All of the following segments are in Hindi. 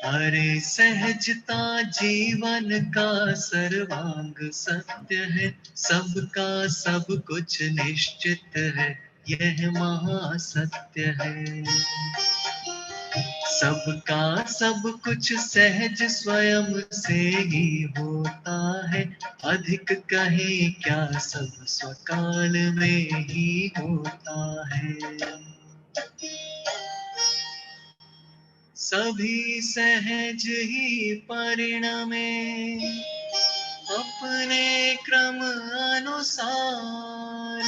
अरे सहजता जीवन का सर्वांग सत्य है, सबका सब कुछ निश्चित है, यह महासत्य है। सबका सब कुछ सहज स्वयं से ही होता है, अधिक कहे क्या सब स्वकाल में ही होता है। सभी सहज ही परिणमे अपने क्रम अनुसार,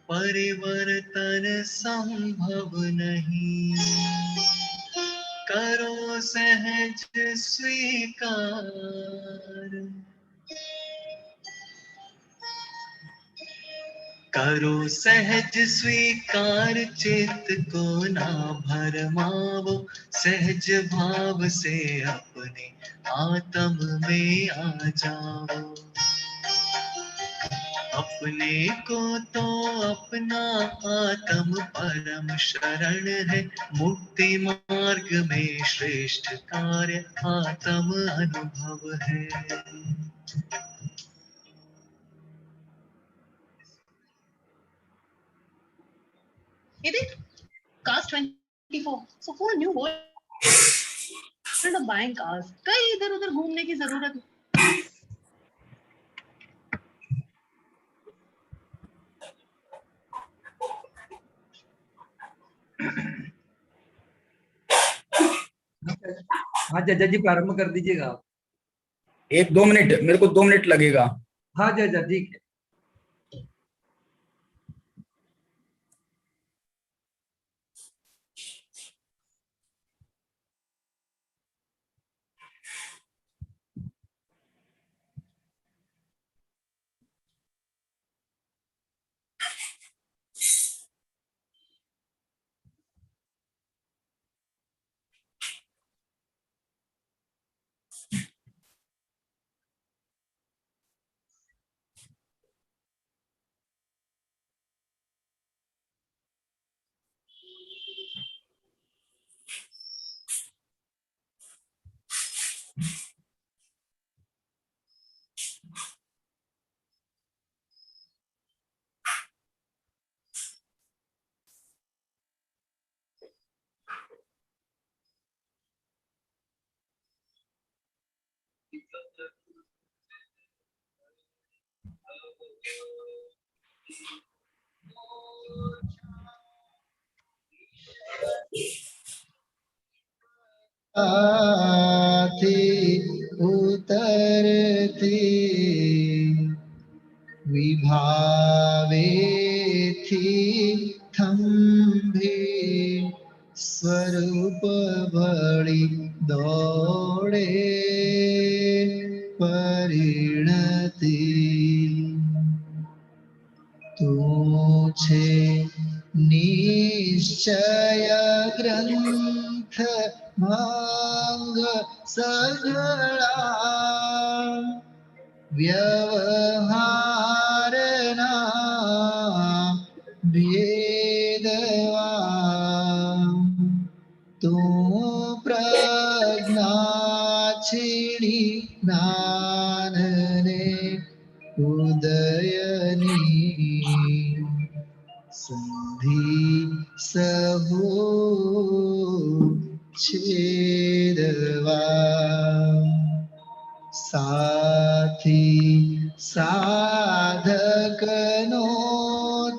परिवर्तन संभव नहीं, करो सहज स्वीकार। करो सहज स्वीकार, चित्त को ना भरमाओ, सहज भाव से अपने आत्म में आ जाओ। अपने को तो अपना आत्म परम शरण है, मुक्ति मार्ग में श्रेष्ठ कार्य आत्म अनुभव है। It is cars 24. So whole new world of buying cars. कहीं इधर उधर घूमने की जरूरत नहीं। हाँ जज जी प्रारंभ कर दीजिएगा। 1-2 मिनट, मेरे को 2 मिनट लगेगा। हाँ जज ठीक है। आथी उतरती विभावे थी थम्भी, स्वरूप बड़ी दौड़े परिणति। तू छे निश्चय ग्रंथ भांग सगळा, व्यवहारना भेदवा। तू प्रज्ञा छिणी ज्ञानने उदयनी, संधि सहु छेदवा। साथी साधकनो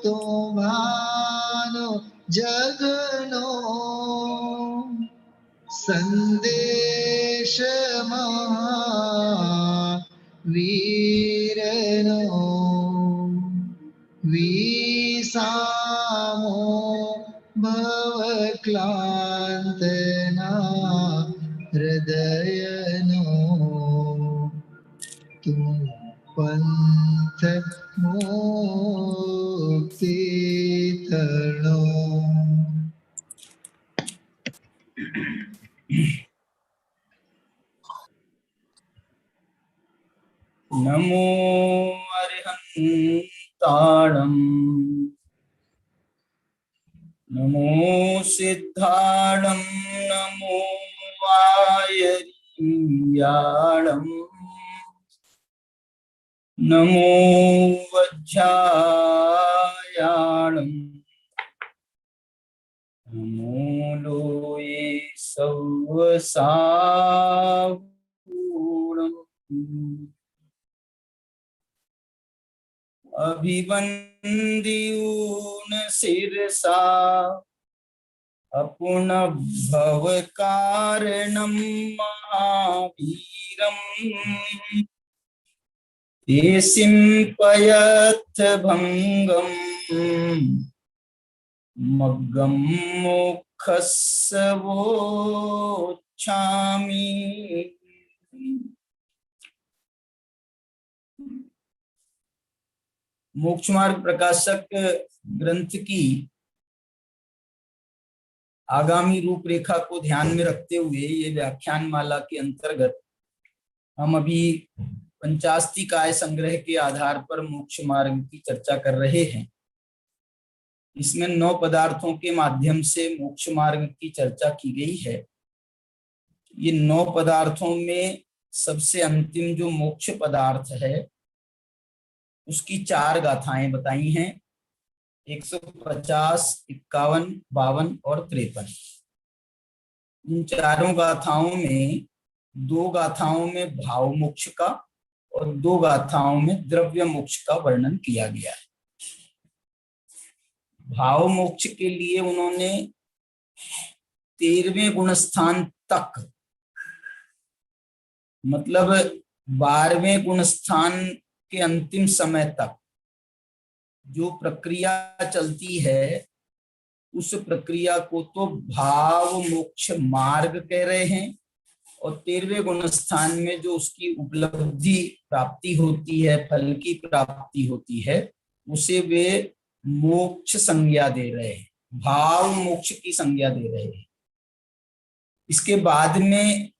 तो भानो जगनो, संदेश महावीरनो। विसामो भवक्लांतना हृदयनो, तू पंथ मुक्ति तरणो। नमो अरिहंताणम् नमो सिद्धाणं नमो वायरियाणं नमो वज्रायाणं नमो लोये सवसावूणम् अभिवन्द्यून शिरसा अपुनः कारणं महावीरम् ते सिंपयथ भंगम् मग्गं मोक्षस्य वोच्छामि। मोक्ष मार्ग प्रकाशक ग्रंथ की आगामी रूपरेखा को ध्यान में रखते हुए ये व्याख्यान माला के अंतर्गत हम अभी पंचास्तिकाय संग्रह के आधार पर मोक्ष मार्ग की चर्चा कर रहे हैं। इसमें 9 पदार्थों के माध्यम से मोक्ष मार्ग की चर्चा की गई है। ये 9 पदार्थों में सबसे अंतिम जो मोक्ष पदार्थ है उसकी 4 गाथाएं बताई हैं, 150, 51, 52 और 53। इन चारों गाथाओं में 2 गाथाओं में भाव मोक्ष का और 2 गाथाओं में द्रव्य मोक्ष का वर्णन किया गया है। भाव मोक्ष के लिए उन्होंने 13वें गुणस्थान तक, मतलब 12वें गुणस्थान के अंतिम समय तक जो प्रक्रिया चलती है उस प्रक्रिया को तो भाव मोक्ष मार्ग कह रहे हैं, और 13वें गुणस्थान में जो उसकी उपलब्धि प्राप्ति होती है, फल की प्राप्ति होती है, उसे वे मोक्ष संज्ञा दे रहे हैं, भाव मोक्ष की संज्ञा दे रहे हैं। इसके बाद में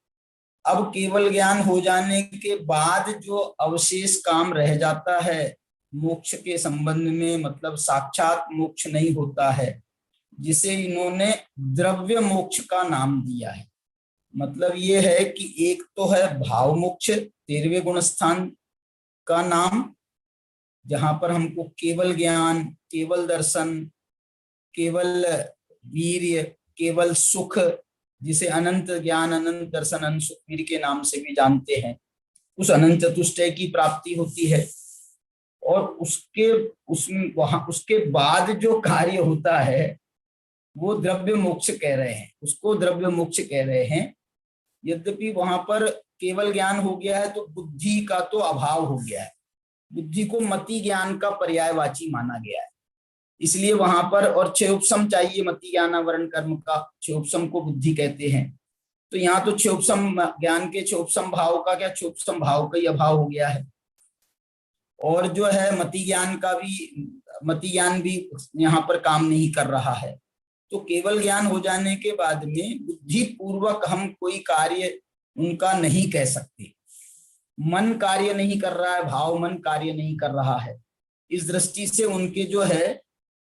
अब केवल ज्ञान हो जाने के बाद जो अवशेष काम रह जाता है मोक्ष के संबंध में, मतलब साक्षात मोक्ष नहीं होता है, जिसे इन्होंने द्रव्य मोक्ष का नाम दिया है। मतलब ये है कि एक तो है भाव मोक्ष 13वें गुणस्थान का नाम, जहां पर हमको केवल ज्ञान, केवल दर्शन, केवल वीर्य, केवल सुख, जिसे अनंत ज्ञान, अनंत दर्शन, अनंत सुख वीर्य के नाम से भी जानते हैं, उस अनंत चतुष्टय की प्राप्ति होती है। और उसके बाद जो कार्य होता है वो द्रव्य मोक्ष कह रहे हैं, उसको द्रव्य मोक्ष कह रहे हैं। यद्यपि वहां पर केवल ज्ञान हो गया है तो बुद्धि का तो अभाव हो गया है, बुद्धि को मति ज्ञान का पर्यायवाची माना गया है, इसलिए वहां पर, और क्षयोपशम चाहिए मति ज्ञान वर्ण कर्म का, क्षयोपशम को बुद्धि कहते हैं। तो यहाँ तो क्षयोपशम ज्ञान के क्षयोपशम भाव का क्या, क्षयोपशम भाव का ही अभाव हो गया है। और जो है मति ज्ञान भी यहाँ पर काम नहीं कर रहा है। तो केवल ज्ञान हो जाने के बाद में बुद्धि पूर्वक हम कोई कार्य उनका नहीं कह सकते, मन कार्य नहीं कर रहा है, भाव मन कार्य नहीं कर रहा है। इस दृष्टि से उनके जो है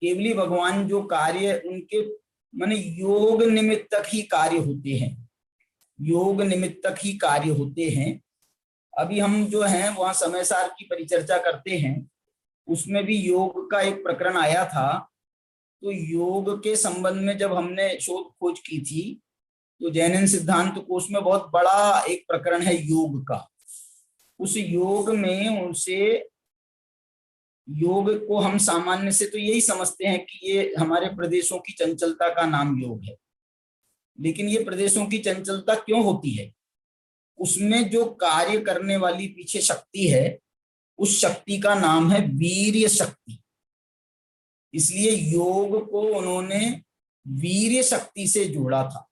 केवली भगवान जो कार्य उनके माने योग निमित्तक ही कार्य होते हैं, योग निमित्तक ही कार्य होते हैं। अभी हम जो हैं वहां समय सार की परिचर्चा करते हैं, उसमें भी योग का एक प्रकरण आया था। तो योग के संबंध में जब हमने शोध खोज की थी तो जैन सिद्धांत कोश में बहुत बड़ा एक प्रकरण है योग का। उस योग में उनसे, योग को हम सामान्य से तो यही समझते हैं कि ये हमारे प्रदेशों की चंचलता का नाम योग है, लेकिन ये प्रदेशों की चंचलता क्यों होती है, उसमें जो कार्य करने वाली पीछे शक्ति है उस शक्ति का नाम है वीर्य शक्ति। इसलिए योग को उन्होंने वीर्य शक्ति से जोड़ा था।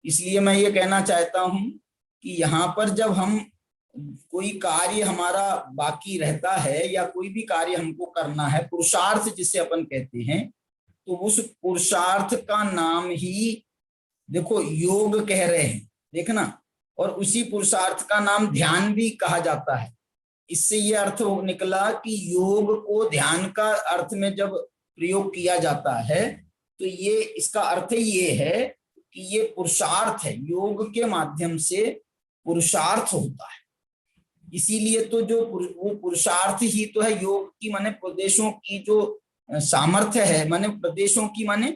इसलिए मैं ये कहना चाहता हूं कि यहाँ पर जब हम कोई कार्य हमारा बाकी रहता है या कोई भी कार्य हमको करना है, पुरुषार्थ जिसे अपन कहते हैं, तो उस पुरुषार्थ का नाम ही देखो योग कह रहे हैं, देखना। और उसी पुरुषार्थ का नाम ध्यान भी कहा जाता है। इससे ये अर्थ निकला कि योग को ध्यान का अर्थ में जब प्रयोग किया जाता है तो ये इसका अर्थ ये है कि ये पुरुषार्थ है, योग के माध्यम से पुरुषार्थ होता है। इसीलिए तो जो वो पुरुषार्थ ही तो है योग की, माने प्रदेशों की जो सामर्थ्य है, माने प्रदेशों की माने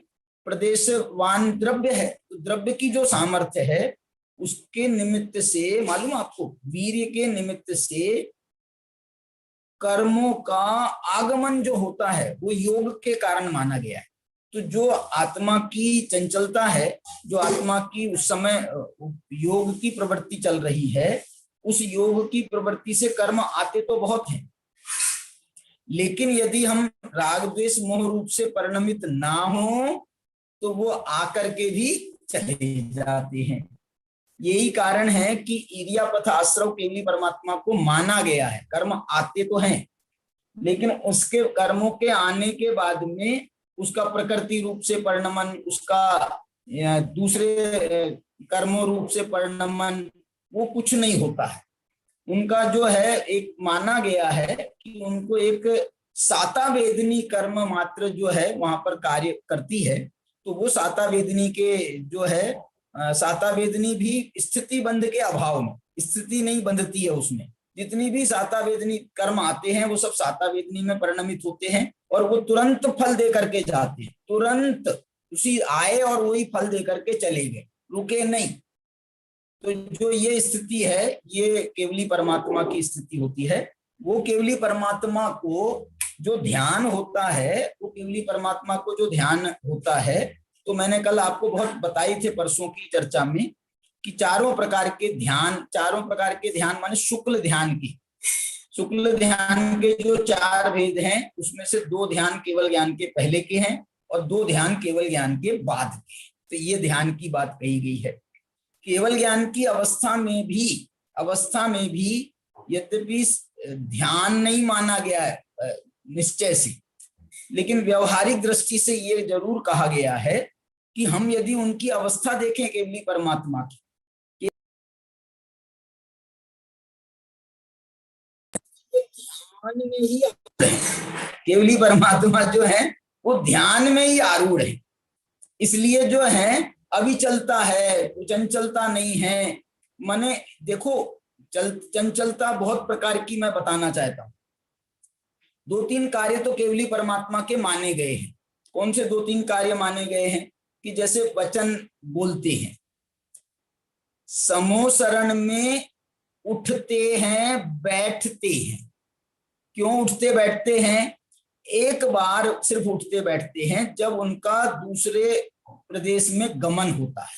प्रदेशवान द्रव्य है, तो द्रव्य की जो सामर्थ्य है उसके निमित्त से, मालूम आपको, वीर्य के निमित्त से कर्मों का आगमन जो होता है वो योग के कारण माना गया है। तो जो आत्मा की चंचलता है, जो आत्मा की उस समय योग की प्रवृत्ति चल रही है, उस योग की प्रवृत्ति से कर्म आते तो बहुत हैं, लेकिन यदि हम राग द्वेष मोह रूप से परिणमित ना हो तो वो आकर के भी चले जाते हैं। यही कारण है कि इरियापथ आश्रव केवली परमात्मा को माना गया है। कर्म आते तो हैं, लेकिन उसके कर्मों के आने के बाद में उसका प्रकृति रूप से परिणमन, उसका दूसरे कर्मों रूप से परिणमन, वो कुछ नहीं होता है। उनका जो है एक माना गया है कि उनको एक साता वेदनी कर्म मात्र जो है वहां पर कार्य करती है। तो वो साता वेदनी के जो है, साता वेदनी भी स्थिति बंध के अभाव में, स्थिति नहीं बंधती है उसमें। जितनी भी साता वेदनी कर्म आते हैं वो सब साता वेदनी में परिणमित होते हैं और वो तुरंत फल दे करके जाते हैं, तुरंत उसी आए और वही फल दे करके चले गए, रुके नहीं। तो जो ये स्थिति है ये केवली परमात्मा की स्थिति होती है। वो केवली परमात्मा को जो ध्यान होता है, वो केवली परमात्मा को जो ध्यान होता है, तो मैंने कल आपको बहुत बताई थे परसों की चर्चा में कि चारों प्रकार के ध्यान माने शुक्ल ध्यान की, शुक्ल ध्यान के जो 4 भेद हैं उसमें से 2 ध्यान केवल ज्ञान के पहले के हैं और 2 ध्यान केवल ज्ञान के बाद के। तो ये ध्यान की बात कही गई है। केवल ज्ञान की अवस्था में भी यद्यपि ध्यान नहीं माना गया है निश्चय से, लेकिन व्यवहारिक दृष्टि से ये जरूर कहा गया है कि हम यदि उनकी अवस्था देखें केवली परमात्मा की, ध्यान में ही केवली परमात्मा जो है वो ध्यान में ही आरूढ़ है। इसलिए जो है अभी चलता है, चंचलता नहीं है। माने देखो चंचलता बहुत प्रकार की मैं बताना चाहता हूं। 2-3 कार्य तो केवली परमात्मा के माने गए हैं। कौन से 2-3 कार्य माने गए हैं? कि जैसे वचन बोलते हैं, समोसरण में उठते हैं, बैठते हैं। क्यों उठते बैठते हैं? एक बार सिर्फ उठते बैठते हैं जब उनका दूसरे प्रदेश में गमन होता है।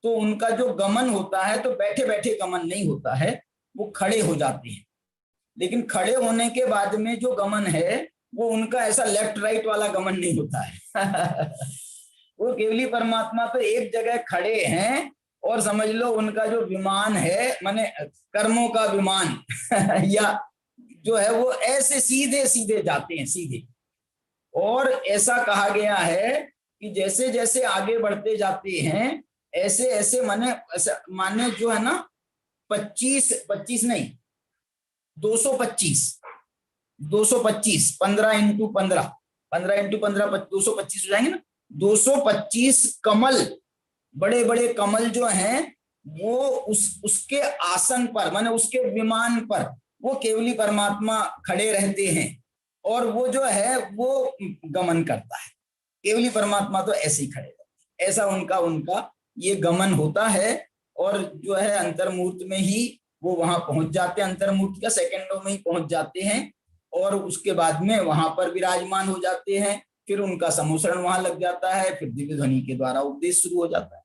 तो उनका जो गमन होता है तो बैठे बैठे गमन नहीं होता है, वो खड़े हो जाते हैं। लेकिन खड़े होने के बाद में जो गमन है वो उनका ऐसा लेफ्ट राइट वाला गमन नहीं होता है। वो केवली परमात्मा तो एक जगह खड़े हैं और समझ लो उनका जो विमान है, माने कर्मों का विमान या जो है वो ऐसे सीधे सीधे जाते हैं, सीधे। और ऐसा कहा गया है कि जैसे जैसे आगे बढ़ते जाते हैं ऐसे ऐसे माने जो है ना 25 नहीं 225 15 इंटू 15 225 हो जाएंगे ना। 225 कमल, बड़े बड़े कमल जो हैं वो उसके आसन पर, माने उसके विमान पर वो केवली परमात्मा खड़े रहते हैं और वो जो है वो गमन करता है। केवली परमात्मा तो ऐसे ही खड़े रहते हैं, ऐसा उनका ये गमन होता है। और जो है अंतर्मूर्त में ही वो वहां पहुंच जाते हैं, अंतर्मूर्त का सेकंडों में ही पहुंच जाते हैं और उसके बाद में वहां पर विराजमान हो जाते हैं। फिर उनका समोसरण वहां लग जाता है, फिर दिव्य ध्वनि के द्वारा उपदेश शुरू हो जाता है।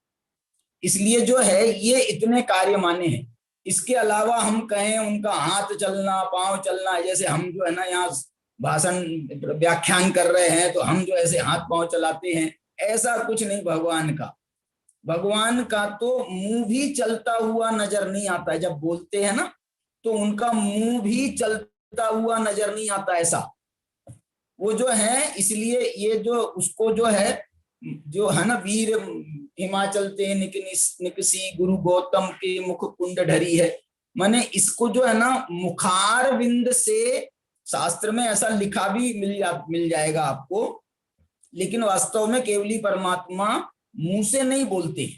इसलिए जो है ये इतने कार्य माने हैं। इसके अलावा हम कहें उनका हाथ चलना, पांव चलना, जैसे हम जो है ना यहाँ भाषण व्याख्यान कर रहे हैं तो हम जो ऐसे हाथ पांव चलाते हैं, ऐसा कुछ नहीं भगवान का। भगवान का तो मुंह भी चलता हुआ नजर नहीं आता है। जब बोलते हैं ना तो उनका मुंह भी चलता हुआ नजर नहीं आता, ऐसा वो जो है। इसलिए ये जो उसको जो है ना वीर हिमाचल ते निकसी गुरु गौतम के मुख कुंड ढरी है। माने इसको जो है ना मुखार विंद से, शास्त्र में ऐसा लिखा भी मिल जाएगा आपको लेकिन वास्तव में केवली परमात्मा मुंह से नहीं बोलते,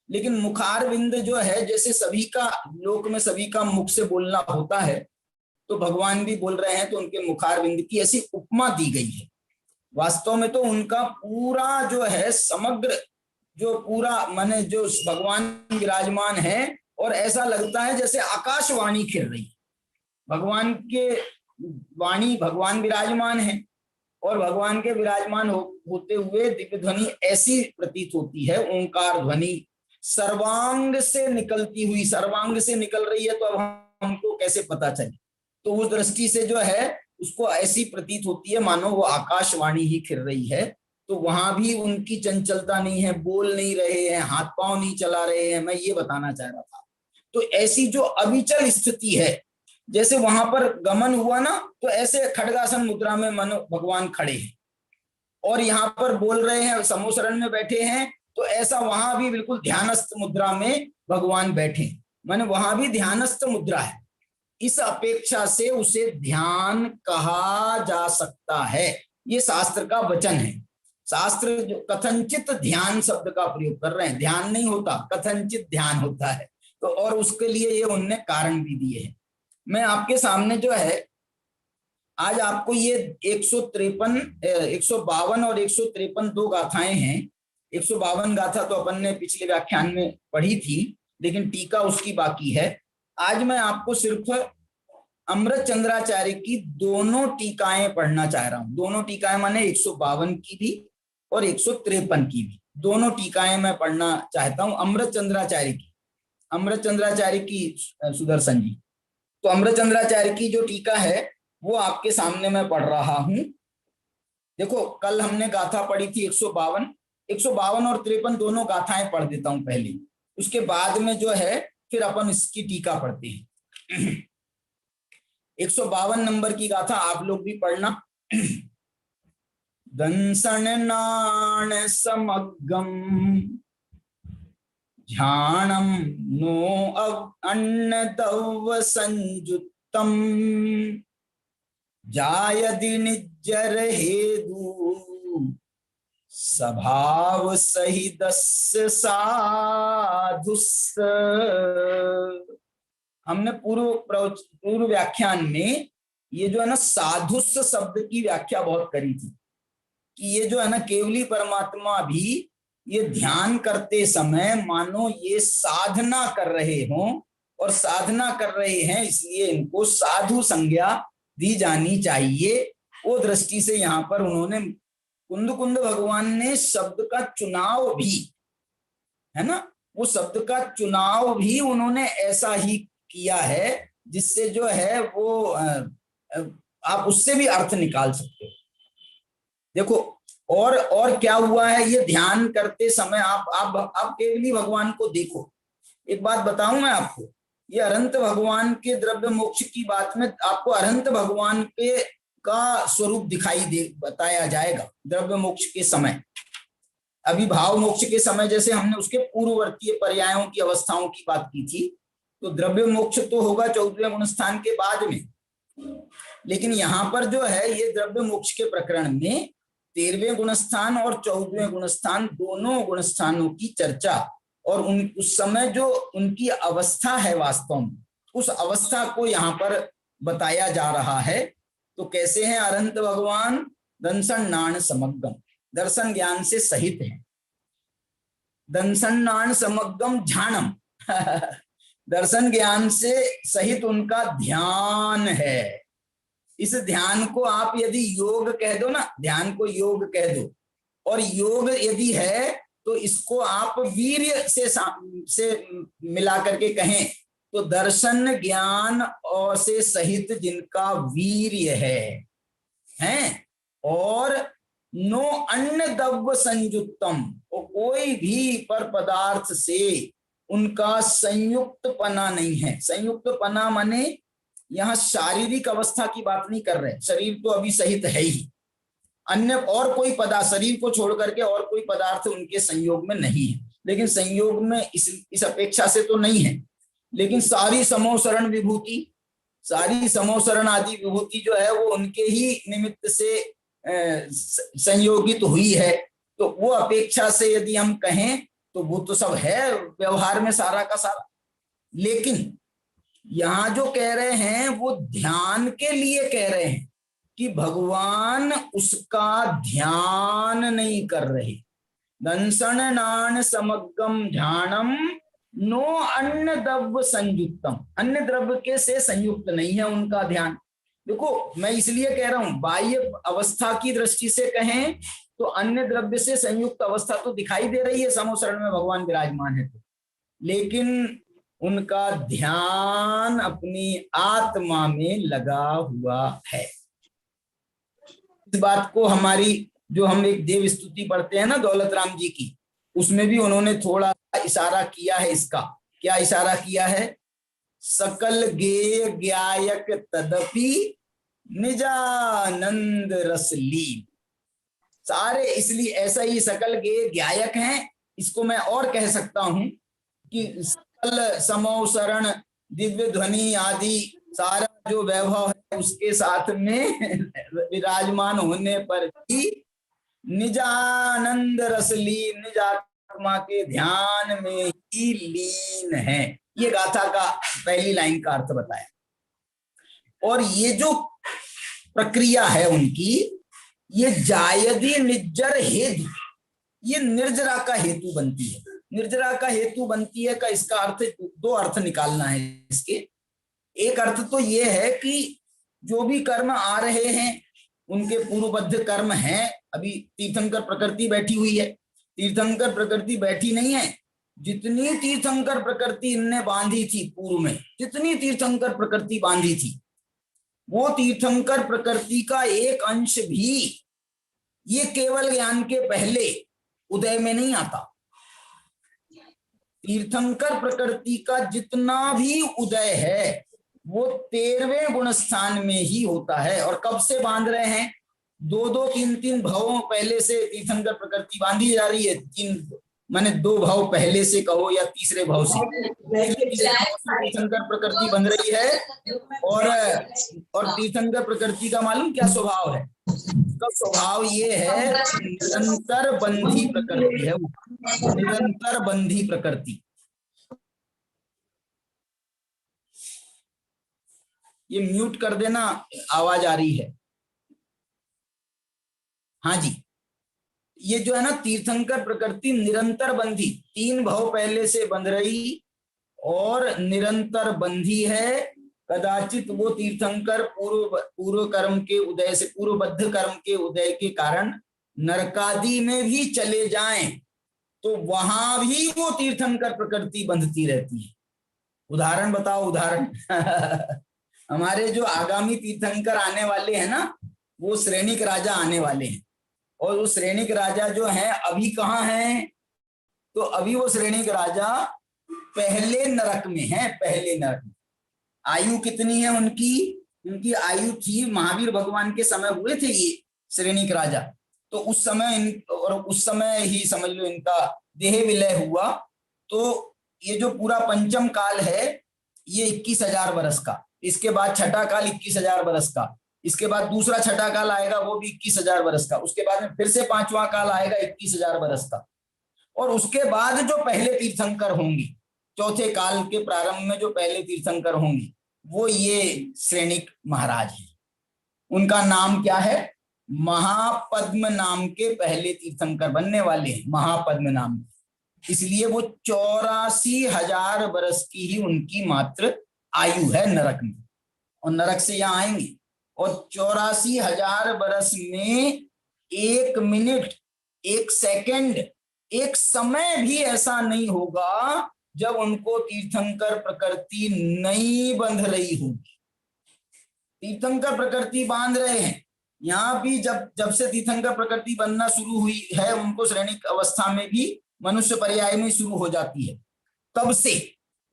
लेकिन मुखारविंद जो है, जैसे सभी का लोक में सभी का मुख से बोलना होता है, तो भगवान भी बोल रहे हैं तो उनके मुखारविंद की ऐसी उपमा दी गई है। वास्तव में तो उनका पूरा जो है समग्र जो पूरा माने जो भगवान विराजमान है, और ऐसा लगता है जैसे आकाशवाणी खिल रही है। भगवान के वाणी, भगवान विराजमान है और भगवान के विराजमान होते हुए दिव्य ध्वनि ऐसी प्रतीत होती है, ओंकार ध्वनि सर्वांग से निकलती हुई, सर्वांग से निकल रही है, तो अब हमको कैसे पता चले? तो उस दृष्टि से जो है उसको ऐसी प्रतीत होती है मानो वो आकाशवाणी ही खिल रही है। तो वहां भी उनकी चंचलता नहीं है, बोल नहीं रहे हैं, हाथ पांव नहीं चला रहे हैं, मैं ये बताना चाह रहा था। तो ऐसी जो अविचल स्थिति है, जैसे वहां पर गमन हुआ ना, तो ऐसे खड्गासन मुद्रा में मानो भगवान खड़े हैं, और यहाँ पर बोल रहे हैं, समोसरण में बैठे हैं, तो ऐसा वहां भी बिल्कुल ध्यानस्थ मुद्रा में भगवान बैठे, माने वहां भी ध्यानस्थ मुद्रा है। इस अपेक्षा से उसे ध्यान कहा जा सकता है, ये शास्त्र का वचन है। शास्त्र जो कथनचित ध्यान शब्द का प्रयोग कर रहे हैं, ध्यान नहीं होता, कथनचित ध्यान होता है। तो और उसके लिए ये उनने कारण भी दिए हैं। मैं आपके सामने जो है आज आपको ये 152 और 153 दो गाथाएं हैं। 152 गाथा तो अपन ने पिछले व्याख्यान में पढ़ी थी, लेकिन टीका उसकी बाकी है। आज मैं आपको सिर्फ अमृत चंद्राचार्य की दोनों टीकाएं पढ़ना चाह रहा हूं। दोनों टीकाएं माने 152 की भी और 153 की भी, दोनों टीकाएं मैं पढ़ना चाहता हूं अमृत चंद्राचार्य की, अमृत चंद्राचार्य की सुदर्शन जी। तो अमृत चंद्राचार्य की जो टीका है वो आपके सामने मैं पढ़ रहा हूं। देखो, कल हमने गाथा पढ़ी थी 152 और 53 दोनों गाथाएं पढ़ देता हूं पहले, उसके बाद में जो है फिर अपन इसकी टीका पढ़ते हैं। 152 नंबर की गाथा आप लोग भी पढ़ना। दंसन नाण समग्गम ध्यानम नो अन्न दव संयुक्तम जायदि निज्जर हेदु स्वभाव सहितस्य साधुस्। हमने पूर्व व्याख्यान में ये जो है ना साधुस् शब्द की व्याख्या बहुत करी थी कि ये जो है ना केवली परमात्मा भी ये ध्यान करते समय मानो ये साधना कर रहे हों, और साधना कर रहे हैं इसलिए इनको साधु संज्ञा दी जानी चाहिए। वो दृष्टि से यहाँ पर उन्होंने कुंद भगवान ने शब्द का चुनाव भी है ना, वो शब्द का चुनाव भी उन्होंने ऐसा ही किया है जिससे जो है वो आप उससे भी अर्थ निकाल सकते हो। देखो और क्या हुआ है, ये ध्यान करते समय आप केवली भगवान को देखो। एक बात बताऊं मैं आपको, ये अनंत भगवान के द्रव्य मोक्ष की बात में आपको अनंत भगवान के का स्वरूप बताया जाएगा द्रव्य मोक्ष के समय। अभी भाव मोक्ष के समय जैसे हमने उसके पूर्ववर्तीय पर्यायों की अवस्थाओं की बात की थी, तो द्रव्य मोक्ष तो होगा 14वें गुणस्थान के बाद में, लेकिन यहाँ पर जो है ये द्रव्य मोक्ष के प्रकरण में 13वें गुणस्थान और 14वें गुणस्थान दोनों गुणस्थानों की चर्चा और उस समय जो उनकी अवस्था है वास्तव में उस अवस्था को यहाँ पर बताया जा रहा है। तो कैसे हैं अनंत भगवान? दंसन नाण समग्गम, दर्शन ज्ञान से सहित है। दंसन नाण समग्गम ध्यानम दर्शन ज्ञान से सहित उनका ध्यान है। इस ध्यान को आप यदि योग कह दो ना, ध्यान को योग कह दो, और योग यदि है तो इसको आप वीर्य से मिला करके कहें तो दर्शन ज्ञान और से सहित जिनका वीर्य है और नो अन्न दव्य संयुक्तम, और कोई भी पर पदार्थ से उनका संयुक्त पना नहीं है। संयुक्त पना माने यहाँ शारीरिक अवस्था की बात नहीं कर रहे, शरीर तो अभी सहित है ही, अन्य और कोई पदार्थ शरीर को छोड़ करके और कोई पदार्थ उनके संयोग में नहीं है, लेकिन संयोग में इस अपेक्षा से तो नहीं है, लेकिन सारी समोसरण विभूति, सारी समोसरण आदि विभूति जो है वो उनके ही निमित्त से संयोगित हुई है, तो वो अपेक्षा से यदि हम कहें तो वो तो सब है व्यवहार में सारा का सारा। लेकिन यहाँ जो कह रहे हैं वो ध्यान के लिए कह रहे हैं कि भगवान उसका ध्यान नहीं कर रहे। दंसन नान समग्रम ध्यानम नो अन्य द्रव्य संयुक्तम, अन्य द्रव्य के से संयुक्त नहीं है उनका ध्यान। देखो मैं इसलिए कह रहा हूं, बाह्य अवस्था की दृष्टि से कहें तो अन्य द्रव्य से संयुक्त अवस्था तो दिखाई दे रही है समोसरण में भगवान विराजमान है तो, लेकिन उनका ध्यान अपनी आत्मा में लगा हुआ है। इस बात को हमारी जो हम एक देव स्तुति पढ़ते हैं ना दौलत राम जी की, उसमें भी उन्होंने थोड़ा इशारा किया है इसका। क्या इशारा किया है? सकल गेय ज्ञायक तदपि निजानंद रस लीन। सारे इसलिए ऐसा ही सकल गेय ज्ञायक हैं। इसको मैं और कह सकता हूं कि सकल समोसरण दिव्य ध्वनि आदि सारा जो वैभव है उसके साथ में विराजमान होने पर भी निजानंद रस लीन, निज आत्मा के ध्यान में ही लीन है। ये गाथा का पहली लाइन का अर्थ बताया। और ये जो प्रक्रिया है उनकी, ये जायदी निर्जर हेतु, ये निर्जरा का हेतु बनती है। निर्जरा का हेतु बनती है का इसका अर्थ, दो अर्थ निकालना है इसके। एक अर्थ तो ये है कि जो भी कर्म आ रहे हैं उनके पूर्वबद्ध कर्म हैं। अभी तीर्थंकर प्रकृति बैठी हुई है, तीर्थंकर प्रकृति बैठी नहीं है। जितनी तीर्थंकर प्रकृति इनने बांधी थी पूर्व में, जितनी तीर्थंकर प्रकृति बांधी थी, वो तीर्थंकर प्रकृति का एक अंश भी ये केवल ज्ञान के पहले उदय में नहीं आता। तीर्थंकर प्रकृति का जितना भी उदय है वो 13वें गुण स्थान में ही होता है। और कब से बांध रहे हैं? 2-2, 3-3 भावों पहले से तीर्थंकर प्रकृति बांधी जा रही है। 3 माने 2 भाव पहले से कहो या तीसरे भाव से तीर्थंकर प्रकृति बन रही है। और तीर्थंकर प्रकृति का मालूम क्या स्वभाव है? उसका स्वभाव ये है निरंतर बंधी प्रकृति है, निरंतर बंधी प्रकृति। ये म्यूट कर देना, आवाज आ रही है। हाँ जी, ये जो है ना तीर्थंकर प्रकृति निरंतर बंधी, 3 भाव पहले से बंध रही और निरंतर बंधी है। कदाचित वो तीर्थंकर पूर्व कर्म के उदय से, पूर्वबद्ध कर्म के उदय के कारण नरकादि में भी चले जाएं तो वहां भी वो तीर्थंकर प्रकृति बंधती रहती है। उदाहरण बताओ, उदाहरण हमारे जो आगामी तीर्थंकर आने वाले हैं ना, वो श्रेणिक राजा आने वाले हैं। और वो श्रेणिक राजा जो हैं अभी कहाँ हैं? तो अभी वो श्रेणिक राजा पहले नरक में हैं, पहले नरक में। आयु कितनी है उनकी? उनकी आयु थी, महावीर भगवान के समय हुए थे ये श्रेणिक राजा। तो उस समय ही समझ लो इनका देह विलय हुआ। तो ये जो पूरा पंचम काल है ये 21,000 वर्ष का, इसके बाद छठा काल 21,000 वर्ष का, इसके बाद दूसरा छठा काल आएगा वो भी 21,000 वर्ष का, उसके बाद में फिर से 5वां काल आएगा 21,000 वर्ष का। और उसके बाद जो पहले तीर्थंकर होंगे, चौथे काल के प्रारंभ में जो पहले तीर्थंकर होंगे वो ये श्रेणिक महाराज हैं। उनका नाम क्या है? महापद्म नाम के पहले तीर्थंकर बनने वाले हैं, महापद्म नाम। इसलिए वो 84,000 वर्ष की ही उनकी मात्र आयु है नरक में, और नरक से यहाँ आएंगे। और 84,000 वर्ष में 1 मिनट, 1 सेकंड, 1 समय भी ऐसा नहीं होगा जब उनको तीर्थंकर प्रकृति नहीं बंध रही होगी। तीर्थंकर प्रकृति बांध रहे हैं यहाँ भी। जब से तीर्थंकर प्रकृति बनना शुरू हुई है, उनको श्रेणिक अवस्था में भी मनुष्य पर्याय में शुरू हो जाती है, तब से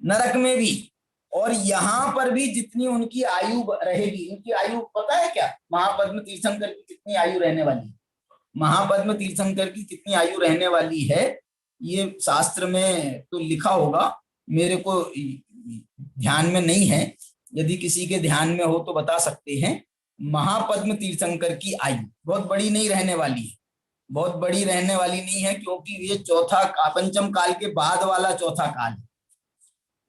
नरक में भी। और यहाँ पर भी जितनी उनकी आयु रहेगी, उनकी आयु पता है क्या? महापद्म तीर्थंकर की कितनी आयु रहने वाली है? महापद्म तीर्थंकर की कितनी आयु रहने वाली है ये शास्त्र में तो लिखा होगा, मेरे को ध्यान में नहीं है। यदि किसी के ध्यान में हो तो बता सकते हैं। महापद्म तीर्थंकर की आयु बहुत बड़ी नहीं रहने वाली है, बहुत बड़ी रहने वाली नहीं है, क्योंकि ये पंचम काल के बाद वाला चौथा काल है।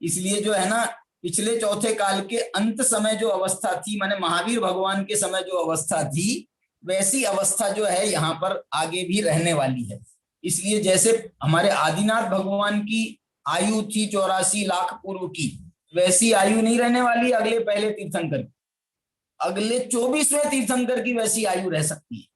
इसलिए जो है ना, पिछले चौथे काल के अंत समय जो अवस्था थी, माने महावीर भगवान के समय जो अवस्था थी, वैसी अवस्था जो है यहाँ पर आगे भी रहने वाली है। इसलिए जैसे हमारे आदिनाथ भगवान की आयु थी 84 लाख पूर्व की, वैसी आयु नहीं रहने वाली अगले पहले तीर्थंकर की। अगले 24वें तीर्थंकर की वैसी आयु रह सकती है,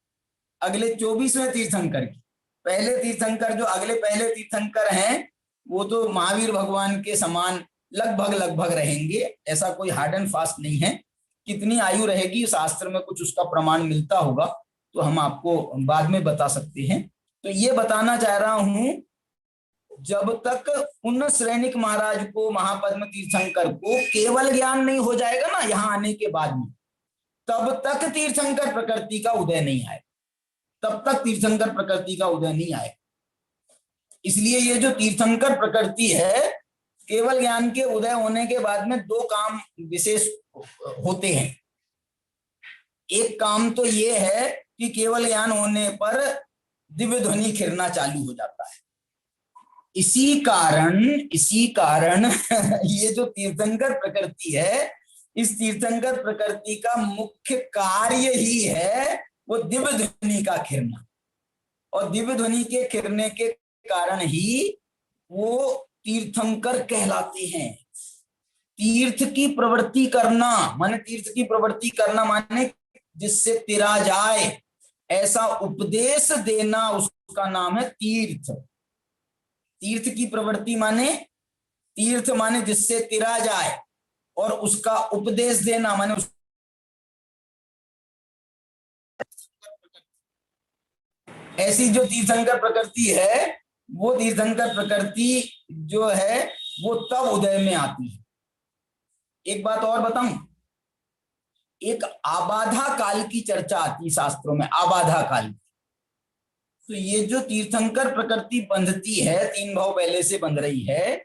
अगले 24वें तीर्थंकर की। पहले तीर्थंकर जो अगले पहले तीर्थंकर हैं, वो तो महावीर भगवान के समान लगभग रहेंगे, ऐसा कोई हार्ड एंड फास्ट नहीं है। कितनी आयु रहेगी शास्त्र में कुछ उसका प्रमाण मिलता होगा तो हम आपको बाद में बता सकते हैं। तो ये बताना चाह रहा हूं, जब तक उन श्रेणिक महाराज को, महापद्म तीर्थंकर को केवल ज्ञान नहीं हो जाएगा ना यहाँ आने के बाद में, तब तक तीर्थंकर प्रकृति का उदय नहीं आए, तब तक तीर्थंकर प्रकृति का उदय नहीं आए। इसलिए ये जो तीर्थंकर प्रकृति है, केवल ज्ञान के उदय होने के बाद में दो काम विशेष होते हैं। एक काम तो ये है कि केवल ज्ञान होने पर दिव्य ध्वनि खिरना चालू हो जाता है। इसी कारण ये जो तीर्थंकर प्रकृति है, इस तीर्थंकर प्रकृति का मुख्य कार्य ही है वो दिव्य ध्वनि का खिरना, और दिव्य ध्वनि के खिरने के कारण ही वो तीर्थंकर कहलाते हैं। तीर्थ की प्रवृत्ति करना माने, तीर्थ की प्रवृत्ति करना माने जिससे तिरा जाए, ऐसा उपदेश देना, उसका नाम है तीर्थ। तीर्थ की प्रवृत्ति माने, तीर्थ माने जिससे तिरा जाए, और उसका उपदेश देना माने ऐसी जो तीर्थंकर प्रकृति है, वो तीर्थंकर प्रकृति जो है वो तब उदय में आती है। एक बात और बताऊं, एक आबाधा काल की चर्चा आती शास्त्रों में, आबाधा काल। तो ये जो तीर्थंकर प्रकृति बंधती है, तीन भाव पहले से बंध रही है,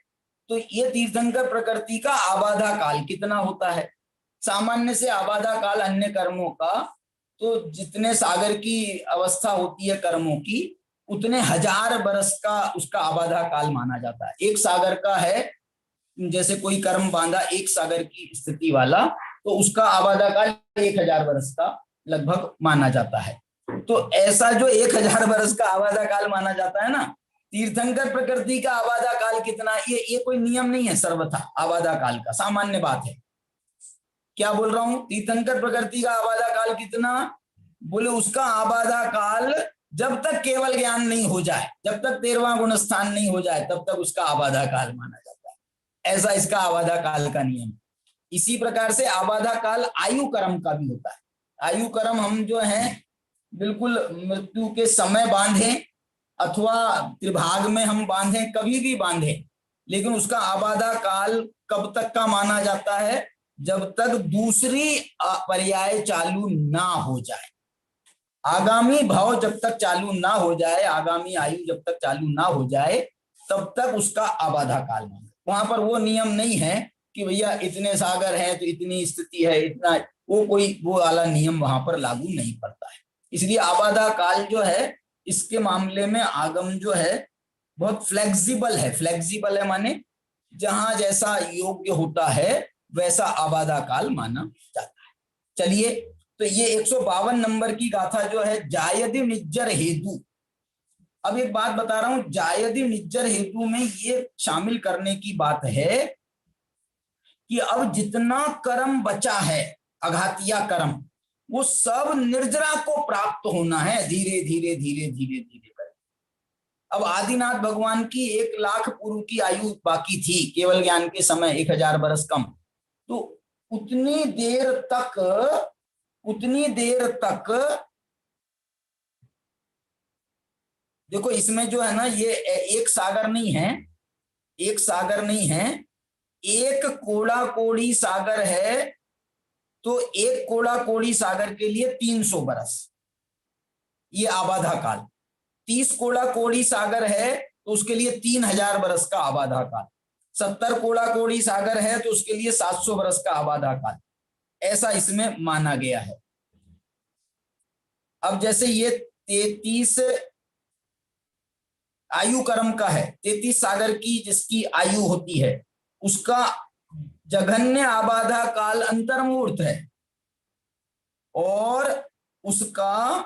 तो ये तीर्थंकर प्रकृति का आबाधा काल कितना होता है? सामान्य से आबाधा काल अन्य कर्मों का, तो जितने सागर की अवस्था होती है कर्मों की, उतने 1000 बरस का उसका आबाधा काल माना जाता है। एक सागर का है, जैसे कोई कर्म बांधा एक सागर की स्थिति वाला, तो उसका आबाधा काल 1000 बरस का लगभग माना जाता है। तो ऐसा जो 1000 बरस का आबाधा काल माना जाता है ना, तीर्थंकर प्रकृति का आबाधा काल कितना, ये कोई नियम नहीं है सर्वथा आबाधा काल का, सामान्य बात है। क्या बोल रहा हूं? तीर्थंकर प्रकृति का आबाधा काल कितना? बोले उसका आबाधा काल जब तक केवल ज्ञान नहीं हो जाए, जब तक 13वां गुण स्थान नहीं हो जाए, तब तक उसका आबाधा काल माना जाता है। ऐसा इसका आबाधा काल का नियम। इसी प्रकार से आबाधा काल आयु कर्म का भी होता है। आयु कर्म हम जो है बिल्कुल मृत्यु के समय बांधे अथवा त्रिभाग में हम बांधे, कभी भी बांधे, लेकिन उसका आबाधा काल कब तक का माना जाता है? जब तक दूसरी पर्याय चालू ना हो जाए, आगामी भाव जब तक चालू ना हो जाए, आगामी आयु जब तक चालू ना हो जाए, तब तक उसका आबाधा काल माना। वहां पर वो नियम नहीं है कि भैया इतने सागर है तो इतनी स्थिति है, इतना, वो वाला नियम वहां पर लागू नहीं पड़ता है। इसलिए आबाधा काल जो है, इसके मामले में आगम जो है बहुत फ्लेक्सिबल है। फ्लेक्सिबल है माने जहां जैसा योग्य होता है वैसा आबाधा काल माना जाता है। चलिए, तो ये 152 नंबर की गाथा जो है जायदि निज्जर हेतु। अब एक बात बता रहा हूं, जायदि निज्जर हेतु में ये शामिल करने की बात है कि अब जितना कर्म बचा है, अघातिया कर्म, वो सब निर्जरा को प्राप्त होना है धीरे धीरे धीरे धीरे धीरे कर। अब आदिनाथ भगवान की 1 लाख पूर्व की आयु बाकी थी केवल ज्ञान के समय, 1000 बरस कम। तो उतनी देर तक देखो, इसमें जो है ना, ये एक सागर नहीं है, एक कोड़ा कोड़ी सागर है, तो एक कोड़ा कोड़ी सागर के लिए 300 बरस ये आबाधा काल। 30 कोड़ा कोड़ी सागर है तो उसके लिए 3000 बरस का आबाधा काल। 70 कोड़ा कोड़ी सागर है तो उसके लिए 700 बरस का आबाधा काल। ऐसा इसमें माना गया है। अब जैसे ये 33 आयु कर्म का है, 33 सागर की जिसकी आयु होती है, उसका जघन्य आबाधा काल अंतर्मूर्त है, और उसका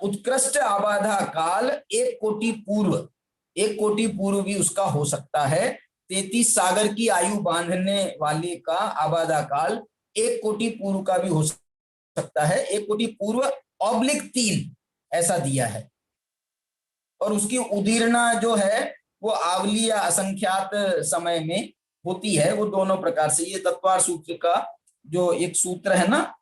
उत्कृष्ट आबाधा काल 1 कोटि पूर्व, 1 कोटि पूर्व भी उसका हो सकता है। 33 सागर की आयु बांधने वाले का आबादा काल 1 कोटि पूर्व का भी हो सकता है। 1 कोटि पूर्व /3 ऐसा दिया है। और उसकी उदीर्णा जो है वो आवली या असंख्यात समय में होती है। वो दोनों प्रकार से, ये तत्वार सूत्र का जो एक सूत्र है ना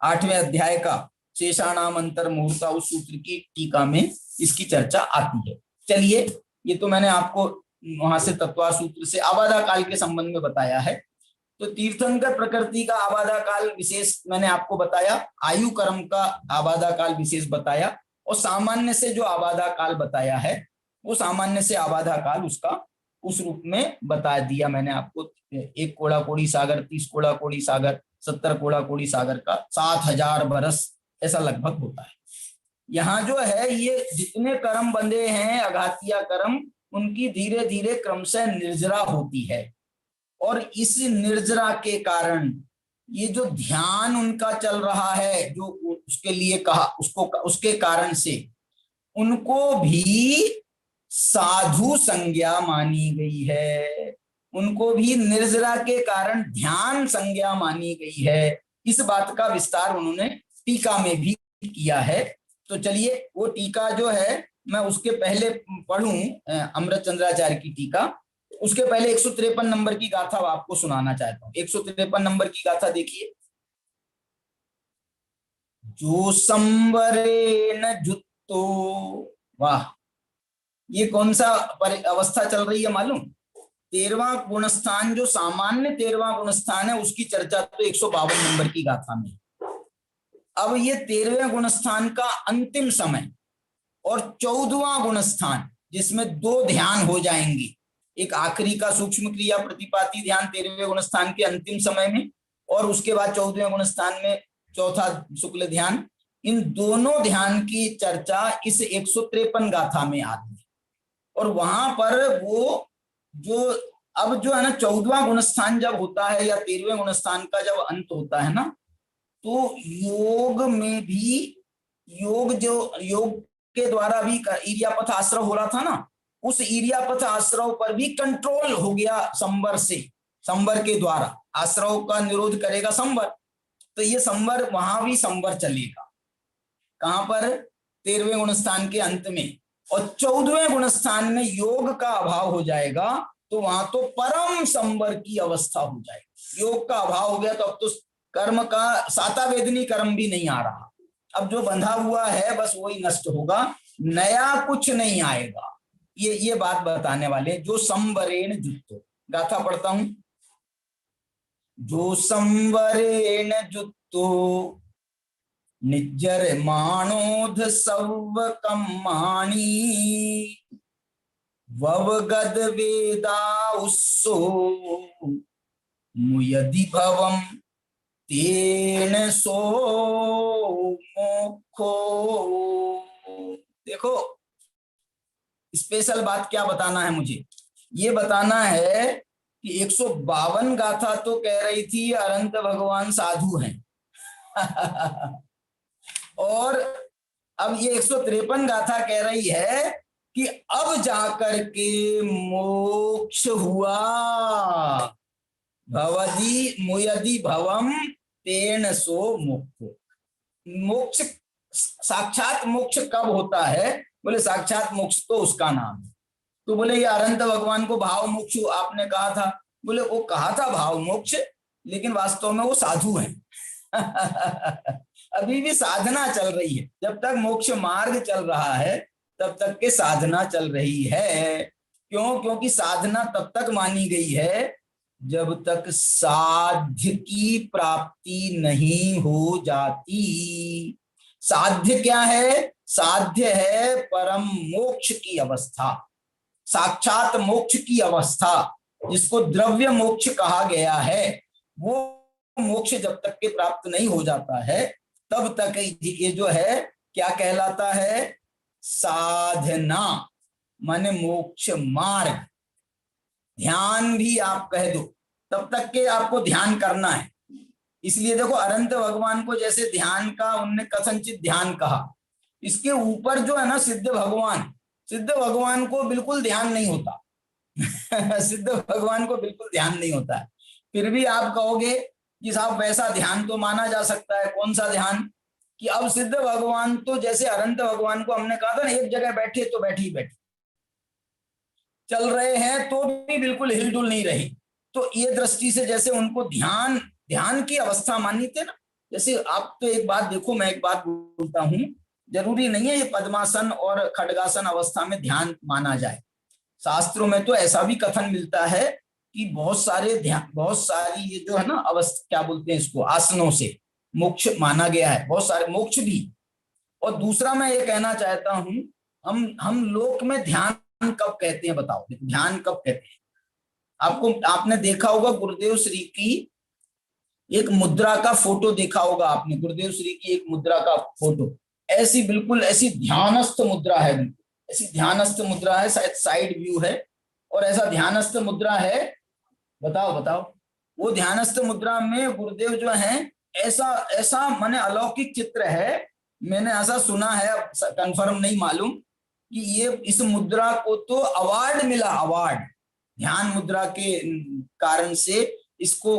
8वें अध्याय का, शेषाणाम अंतर मुहूर्ता, उस सूत्र की टीका में इसकी चर्चा आती है। चलिए, ये तो मैंने आपको वहां से तत्वार सूत्र से आबादा काल के संबंध में बताया है। तो तीर्थंकर प्रकृति का आबादा काल विशेष मैंने आपको बताया, आयु कर्म का आबादा काल विशेष बताया, और सामान्य से जो आबादा काल बताया है वो सामान्य से आबादा काल उसका उस रूप में बता दिया मैंने आपको। 1 कोड़ा कोड़ी सागर, 30 कोड़ा कोड़ी सागर, 70 कोड़ा कोड़ी सागर का 7000 बरस ऐसा लगभग होता है। यहाँ जो है ये जितने कर्म बंधे हैं अघातिया कर्म, उनकी धीरे धीरे क्रमशः निर्जरा होती है। और इस निर्जरा के कारण ये जो ध्यान उनका चल रहा है, जो उसके लिए कहा, उसके कारण से उनको भी साधु संज्ञा मानी गई है, उनको भी निर्जरा के कारण ध्यान संज्ञा मानी गई है। इस बात का विस्तार उन्होंने टीका में भी किया है। तो चलिए वो टीका जो है मैं उसके पहले पढ़ूं, अमृत चंद्राचार्य की टीका। उसके पहले 153 नंबर की गाथा आपको सुनाना चाहता हूं। 153 नंबर की गाथा देखिए। जो संवरेण जुत्तो, वाह, ये कौन सा अवस्था चल रही है मालूम? 13वां गुणस्थान, जो सामान्य 13वां गुणस्थान है, उसकी चर्चा तो 152 नंबर की गाथा में। अब ये 13वें गुणस्थान का अंतिम समय और 14वां गुणस्थान, जिसमें 2 ध्यान हो जाएंगे, एक आखिरी का सूक्ष्म क्रिया प्रतिपाती ध्यान 13वें गुणस्थान के अंतिम समय में, और उसके बाद 14वें गुणस्थान में चौथा शुक्ल ध्यान। इन दोनों ध्यान की चर्चा इस 153 गाथा में आती है। और वहां पर वो जो अब जो है ना 14वां गुणस्थान जब होता है या 13वें गुणस्थान का जब अंत होता है ना, तो योग में भी, योग के द्वारा भी ईर्यापथ आश्रव हो रहा था ना, उस ईर्यापथ आश्रव पर भी कंट्रोल हो गया संवर से। संवर के द्वारा आश्रव का निरोध करेगा संवर, तो ये संवर वहां भी संवर चलेगा। कहां पर? 13वें गुणस्थान के अंत में। और 14वें गुणस्थान में योग का अभाव हो जाएगा, तो वहां तो परम संवर की अवस्था हो जाएगी। योग का अभाव हो गया तो अब तो कर्म का साता वेदनी कर्म भी नहीं आ रहा। अब जो बंधा हुआ है बस वही नष्ट होगा, नया कुछ नहीं आएगा। ये बात बताने वाले। जो संवरेण जुत्तो, गाथा पढ़ता हूं। जो संवरेण जुत्तो निज्जर माणोध सव कम्माणी, ववगद वेदा उत्सो मुयदि भवम तेन सो मोक्षो। देखो स्पेशल बात क्या बताना है मुझे, ये बताना है कि 152 गाथा तो कह रही थी अनंत भगवान साधु हैं और अब ये 153 गाथा कह रही है कि अब जाकर के मोक्ष हुआ। भवदी मुयदि भवम तेन सो मोक्ष। मोक्ष, साक्षात मोक्ष कब होता है? बोले साक्षात मोक्ष तो उसका नाम है। तो बोले ये अनंत भगवान को भाव मोक्ष आपने कहा था। बोले वो कहा था भाव मोक्ष, लेकिन वास्तव में वो साधु हैं अभी भी साधना चल रही है। जब तक मोक्ष मार्ग चल रहा है तब तक के साधना चल रही है। क्यों? क्योंकि साधना तब तक मानी गई है जब तक साध्य की प्राप्ति नहीं हो जाती। साध्य क्या है? साध्य है परम मोक्ष की अवस्था, साक्षात मोक्ष की अवस्था, जिसको द्रव्य मोक्ष कहा गया है। वो मोक्ष जब तक के प्राप्त नहीं हो जाता है तब तक ये जो है क्या कहलाता है? साधना, माने मोक्ष मार्ग। ध्यान भी आप कह दो, तब तक के आपको ध्यान करना है। इसलिए देखो अनंत भगवान को जैसे ध्यान का उनने कथनचित ध्यान कहा, इसके ऊपर जो है ना सिद्ध भगवान को बिल्कुल ध्यान नहीं होता। सिद्ध भगवान को बिल्कुल ध्यान नहीं होता है। फिर भी आप कहोगे कि साहब वैसा ध्यान तो माना जा सकता है। कौन सा ध्यान? कि अब सिद्ध भगवान तो जैसे अनंत भगवान को हमने कहा था ना, एक जगह बैठे तो बैठे ही बैठे, चल रहे हैं तो भी बिल्कुल हिलडुल नहीं रही। तो ये दृष्टि से जैसे उनको ध्यान की अवस्था मानी थे ना। जैसे आप तो एक बात देखो, मैं एक बात बोलता हूं, जरूरी नहीं है ये पद्मासन और खड्गासन अवस्था में ध्यान माना जाए। शास्त्रों में तो ऐसा भी कथन मिलता है कि बहुत सारी ये जो है ना अवस्था, क्या बोलते हैं इसको, आसनों से मोक्ष माना गया है, बहुत सारे मोक्ष भी। और दूसरा मैं ये कहना चाहता हूं, हम लोक में ध्यान कब कहते हैं बताओ? ध्यान कब कहते हैं? आपने देखा होगा गुरुदेव श्री की एक मुद्रा का फोटो देखा होगा आपने, गुरुदेव श्री की एक मुद्रा का फोटो, ऐसी बिल्कुल ऐसी ध्यानस्थ मुद्रा है, ऐसी ध्यानस्थ मुद्रा है, शायद साइड व्यू है और ऐसा ध्यानस्थ मुद्रा है। बताओ वो ध्यानस्थ मुद्रा में गुरुदेव जो है ऐसा माने अलौकिक चित्र है। मैंने ऐसा सुना है, कंफर्म नहीं मालूम, कि ये इस मुद्रा को तो अवार्ड मिला, अवार्ड ध्यान मुद्रा के कारण से इसको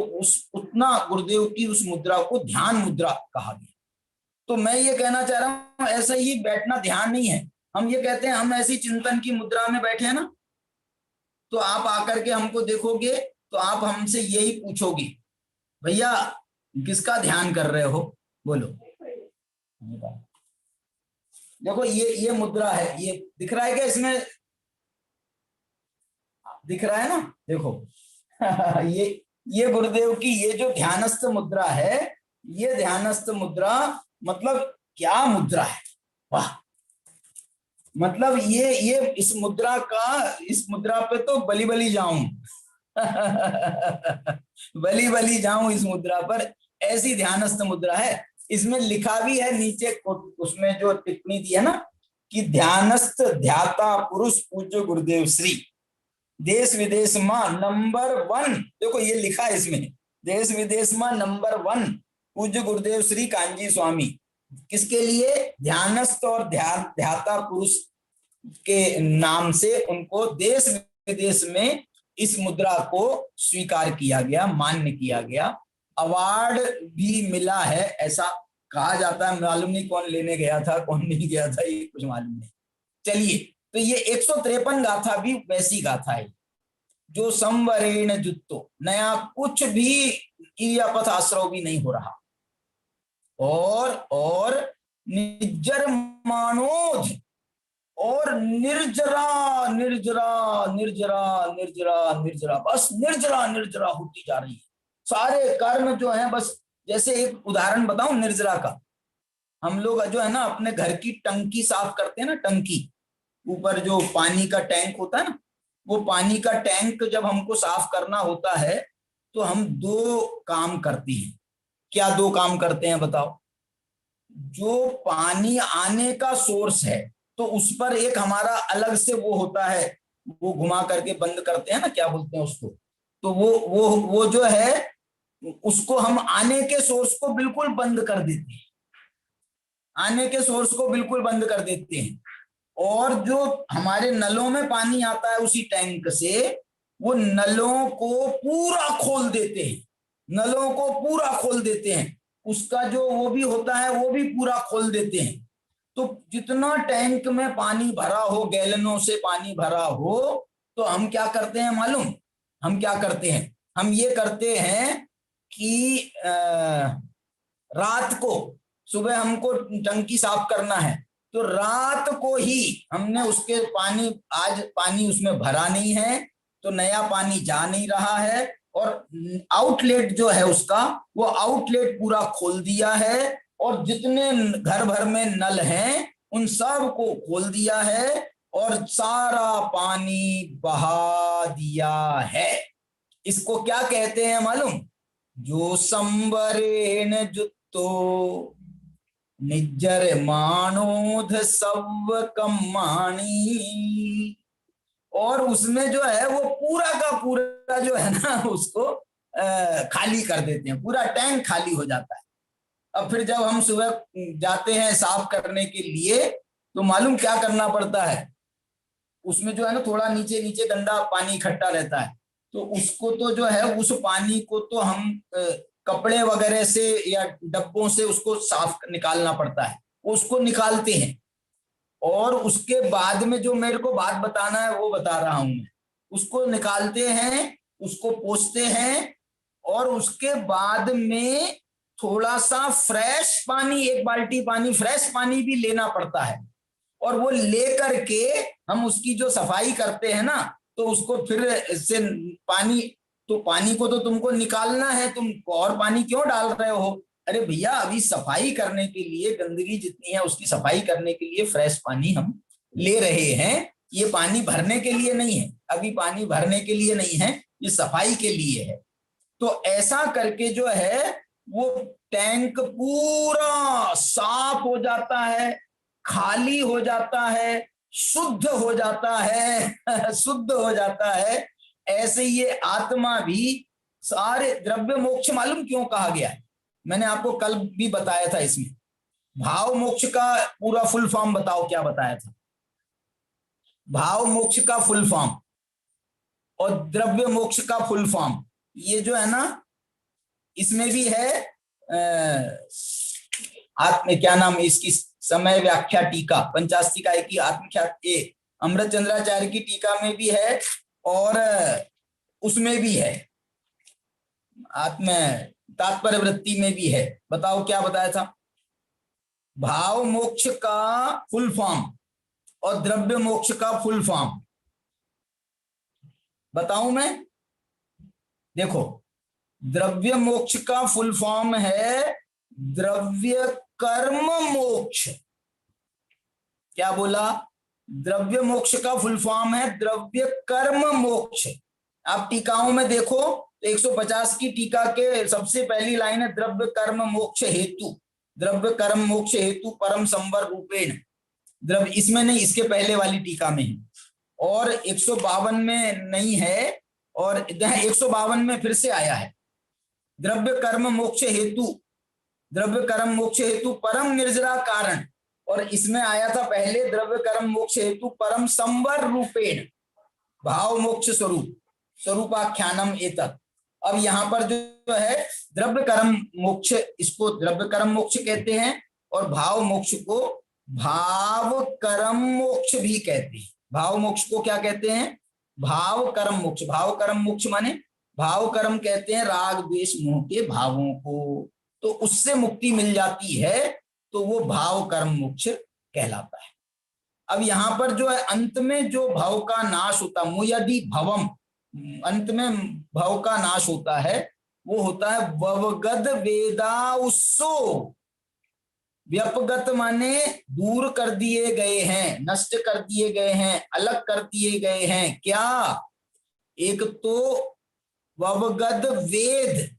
उतना गुरुदेव की उस मुद्रा को ध्यान मुद्रा कहा गया। तो मैं ये कहना चाह रहा हूं, ऐसा ही बैठना ध्यान नहीं है। हम ये कहते हैं हम ऐसी चिंतन की मुद्रा में बैठे हैं ना, तो आप आकर के हमको देखोगे तो आप हमसे यही पूछोगे, भैया किसका ध्यान कर रहे हो? बोलो। देखो ये मुद्रा है, ये दिख रहा है क्या इसमें? दिख रहा है ना? देखो ये गुरुदेव की ये जो ध्यानस्थ मुद्रा है, ये ध्यानस्थ मुद्रा मतलब क्या मुद्रा है? वाह! मतलब ये इस मुद्रा पे तो बली जाऊं। बली जाऊं इस मुद्रा पर, ऐसी ध्यानस्थ मुद्रा है। इसमें लिखा भी है नीचे, उसमें जो टिप्पणी दी है ना, कि ध्यानस्थ ध्याता पुरुष पूज्य गुरुदेव श्री, देश विदेश में नंबर 1। देखो ये लिखा है इसमें, देश विदेश में नंबर 1 पूज्य गुरुदेव श्री कांजी स्वामी। किसके लिए? ध्यानस्थ और ध्याता पुरुष के नाम से उनको देश विदेश में इस मुद्रा को स्वीकार किया गया, मान्य किया गया, अवार्ड भी मिला है, ऐसा कहा जाता है। मालूम नहीं कौन लेने गया था, कौन नहीं गया था, ये कुछ मालूम नहीं। चलिए, तो ये 153 गाथा भी वैसी गाथा है जो संवरेण जुत्तो, नया कुछ भी क्रियापद आश्रय भी नहीं हो रहा। और निज्जर मानोध और निर्जरा निर्जरा निर्जरा निर्जरा निर्जरा, बस निर्जरा निर्जरा होती जा रही है। सारे कर्म जो है, बस जैसे एक उदाहरण बताऊं निर्जरा का, हम लोग जो है ना अपने घर की टंकी साफ करते हैं ना, टंकी ऊपर जो पानी का टैंक होता है ना, वो पानी का टैंक जब हमको साफ करना होता है तो हम 2 काम करते हैं। क्या 2 काम करते हैं बताओ? जो पानी आने का सोर्स है तो उस पर एक हमारा अलग से वो होता है, वो घुमा करके बंद करते हैं ना, क्या बोलते हैं उसको, तो वो जो है उसको हम आने के सोर्स को बिल्कुल बंद कर देते हैं, आने के सोर्स को बिल्कुल बंद कर देते हैं। और जो हमारे नलों में पानी आता है उसी टैंक से, वो नलों को पूरा खोल देते हैं, नलों को पूरा खोल देते हैं, उसका जो वो भी होता है वो भी पूरा खोल देते हैं। तो जितना टैंक में पानी भरा हो, गैलनों से पानी भरा हो, तो हम क्या करते हैं मालूम? हम क्या करते हैं? हम ये करते हैं कि रात को, सुबह हमको टंकी साफ करना है तो रात को ही हमने उसके आज पानी उसमें भरा नहीं है तो नया पानी जा नहीं रहा है, और आउटलेट जो है उसका, वो आउटलेट पूरा खोल दिया है, और जितने घर भर में नल हैं उन सब को खोल दिया है और सारा पानी बहा दिया है। इसको क्या कहते हैं मालूम? जो संवरेण जुत्तो, निज्जर मानोध सव कम्माणी। और उसमें जो है वो पूरा का पूरा जो है ना उसको खाली कर देते हैं, पूरा टैंक खाली हो जाता है। अब फिर जब हम सुबह जाते हैं साफ करने के लिए तो मालूम क्या करना पड़ता है, उसमें जो है ना थोड़ा नीचे नीचे गंदा पानी इकट्ठा रहता है, तो उसको तो जो है उस पानी को तो हम कपड़े वगैरह से या डब्बों से उसको साफ निकालना पड़ता है, उसको निकालते हैं। और उसके बाद में जो मेरे को बात बताना है वो बता रहा हूं मैं, उसको निकालते हैं, उसको पोंछते हैं, और उसके बाद में थोड़ा सा फ्रेश पानी, 1 बाल्टी पानी फ्रेश पानी भी लेना पड़ता है। और वो लेकर के हम उसकी जो सफाई करते हैं ना, तो उसको फिर इससे पानी, तो पानी को तो तुमको निकालना है, तुम और पानी क्यों डाल रहे हो? अरे भैया अभी सफाई करने के लिए, गंदगी जितनी है उसकी सफाई करने के लिए फ्रेश पानी हम ले रहे हैं, ये पानी भरने के लिए नहीं है, अभी पानी भरने के लिए नहीं है, ये सफाई के लिए है। तो ऐसा करके जो है वो टैंक पूरा साफ हो जाता है, खाली हो जाता है, शुद्ध हो जाता है शुद्ध हो जाता है। ऐसे ये आत्मा भी सारे द्रव्य मोक्ष मालूम क्यों कहा गया है? मैंने आपको कल भी बताया था। इसमें भाव मोक्ष का पूरा फुल फॉर्म बताओ, क्या बताया था? भाव मोक्ष का फुल फॉर्म और द्रव्य मोक्ष का फुल फॉर्म, ये जो है ना इसमें भी है आत्म, क्या नाम इसकी, समय व्याख्या टीका, पंचास्तिकाय की आत्मख्याति अमृत चंद्राचार्य की टीका में भी है और उसमें भी है, आत्म तात्पर्य वृत्ति में भी है। बताओ क्या बताया था? भाव मोक्ष का फुल फॉर्म और द्रव्य मोक्ष का फुल फॉर्म बताऊं मैं? देखो, द्रव्य मोक्ष का फुल फॉर्म है द्रव्य कर्म मोक्ष। क्या बोला? द्रव्य मोक्ष का फुल फॉर्म है द्रव्य कर्म मोक्ष। आप टीकाओं में देखो, 150 की टीका के सबसे पहली लाइन है द्रव्य कर्म मोक्ष हेतु, द्रव्य कर्म मोक्ष हेतु परम संवर रूपेण। द्रव्य इसमें नहीं, इसके पहले वाली टीका में है, और 152 में नहीं है, और 152 में फिर से आया है द्रव्य कर्म मोक्ष हेतु, द्रव्य कर्म मोक्ष हेतु परम निर्जरा कारण, और इसमें आया था पहले द्रव्य कर्म मोक्ष हेतु परम संवर रूपेण भाव मोक्ष स्वरूप स्वरूपाख्यानम एतत्। अब यहाँ पर जो है द्रव्य कर्म मोक्ष, इसको द्रव्य कर्म मोक्ष कहते हैं, और भाव मोक्ष को भाव कर्म मोक्ष भी कहते हैं। भाव मोक्ष को क्या कहते हैं? भाव कर्म मोक्ष। भाव कर्म मोक्ष माने भाव कर्म कहते हैं राग द्वेष मोह के भावों को, तो उससे मुक्ति मिल जाती है, तो वो भाव कर्म मोक्ष कहलाता है। अब यहाँ पर जो है अंत में जो भव का नाश होता, मुयदि भवम, अंत में भव का नाश होता है, वो होता है ववगद वेदाउस्सो। व्यपगत माने दूर कर दिए गए हैं, नष्ट कर दिए गए हैं, अलग कर दिए गए हैं। क्या? एक तो ववगद वेद,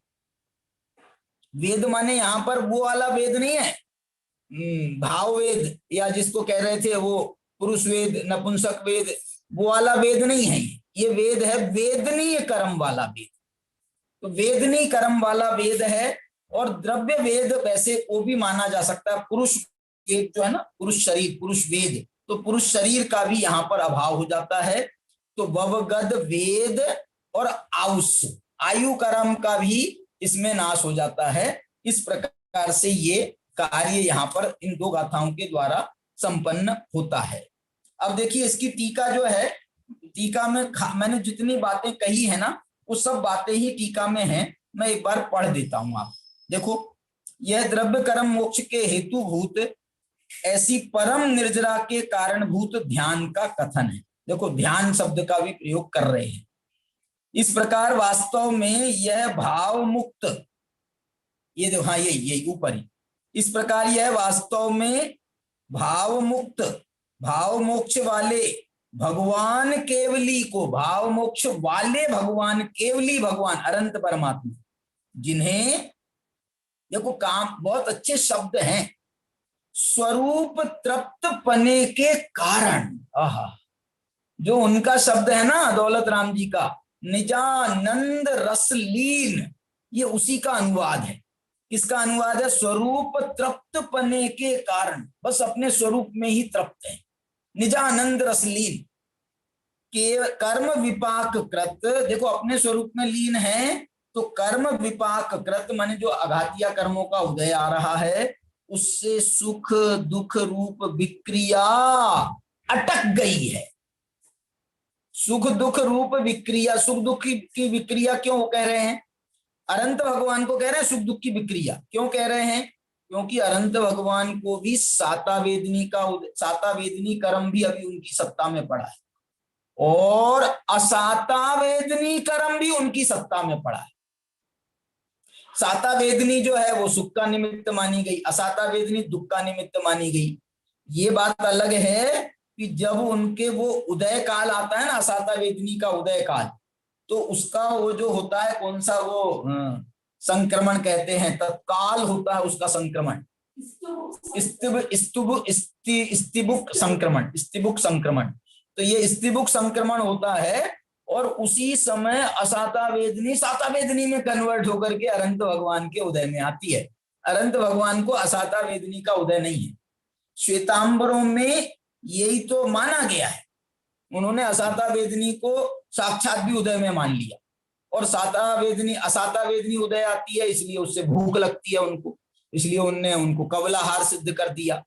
वेद माने यहां पर वो वाला वेद नहीं है भाव वेद, या जिसको कह रहे थे वो पुरुष वेद, नपुंसक वेद, वो वाला वेद नहीं है। ये वेद है वेदनीय कर्म वाला वेद, तो वेदनीय कर्म वाला वेद है। और द्रव्य वेद वैसे वो भी माना जा सकता है, पुरुष वेद जो है ना, पुरुष शरीर, पुरुष वेद, तो पुरुष शरीर का भी यहाँ पर अभाव हो जाता है। तो ववगद वेद और आउस, आयु कर्म का भी इसमें नाश हो जाता है। इस प्रकार से ये कार्य यहाँ पर इन दो गाथाओं के द्वारा संपन्न होता है। अब देखिए इसकी टीका जो है, टीका में मैंने जितनी बातें कही है ना, वो सब बातें ही टीका में हैं। मैं एक बार पढ़ देता हूं। आप देखो, यह द्रव्य कर्म मोक्ष के हेतुभूत ऐसी परम निर्जरा के कारणभूत ध्यान का कथन है। देखो, ध्यान शब्द का भी प्रयोग कर रहे हैं। इस प्रकार वास्तव में यह भाव मुक्त, ये देखो, हाँ यही ऊपर ही, इस प्रकार यह वास्तव में भाव मुक्त, भाव मोक्ष वाले भगवान केवली को, भाव मोक्ष वाले भगवान केवली भगवान अनंत परमात्मा, जिन्हें देखो काम बहुत अच्छे शब्द हैं, स्वरूप तृप्त पने के कारण। आहा, जो उनका शब्द है ना दौलत राम जी का, निजानंद रसलीन, ये उसी का अनुवाद है। किसका अनुवाद है? स्वरूप तृप्त पने के कारण, बस अपने स्वरूप में ही तृप्त है। निजानंद रसलीन के कर्म विपाक कृत, देखो अपने स्वरूप में लीन है तो कर्म विपाक कृत माने जो अघातिया कर्मों का उदय आ रहा है उससे सुख दुख रूप विक्रिया अटक गई है। सुख दुख रूप विक्रिया, सुख दुख की विक्रिया क्यों कह रहे हैं? अनंत भगवान को कह रहे हैं सुख दुख की विक्रिया क्यों कह रहे हैं? क्योंकि अनंत भगवान को भी साता वेदनी कर्म भी अभी उनकी सत्ता में पड़ा है और असाता वेदनी कर्म भी उनकी सत्ता में पड़ा है। साता वेदनी जो है वो सुख का निमित्त मानी गई, असाता वेदनी दुख का निमित्त मानी गई। ये बात अलग है कि जब उनके वो उदय काल आता है ना, असाता वेदनी का उदय काल, तो उसका वो जो होता है कौन सा वो संक्रमण कहते हैं, तत्काल होता है उसका संक्रमण, स्तिबुक संक्रमण। तो ये स्तिबुक संक्रमण होता है और उसी समय असाता वेदनी साता वेदनी में कन्वर्ट होकर के अनंत भगवान के उदय में आती है। अनंत भगवान को असाता वेदनी का उदय नहीं है। श्वेतांबरों में यही तो माना गया है, उन्होंने असाता वेदनी को साक्षात भी उदय में मान लिया और असाता वेदनी उदय आती है इसलिए उससे भूख लगती है उनको, इसलिए उनने उनको कवलाहार सिद्ध कर दिया।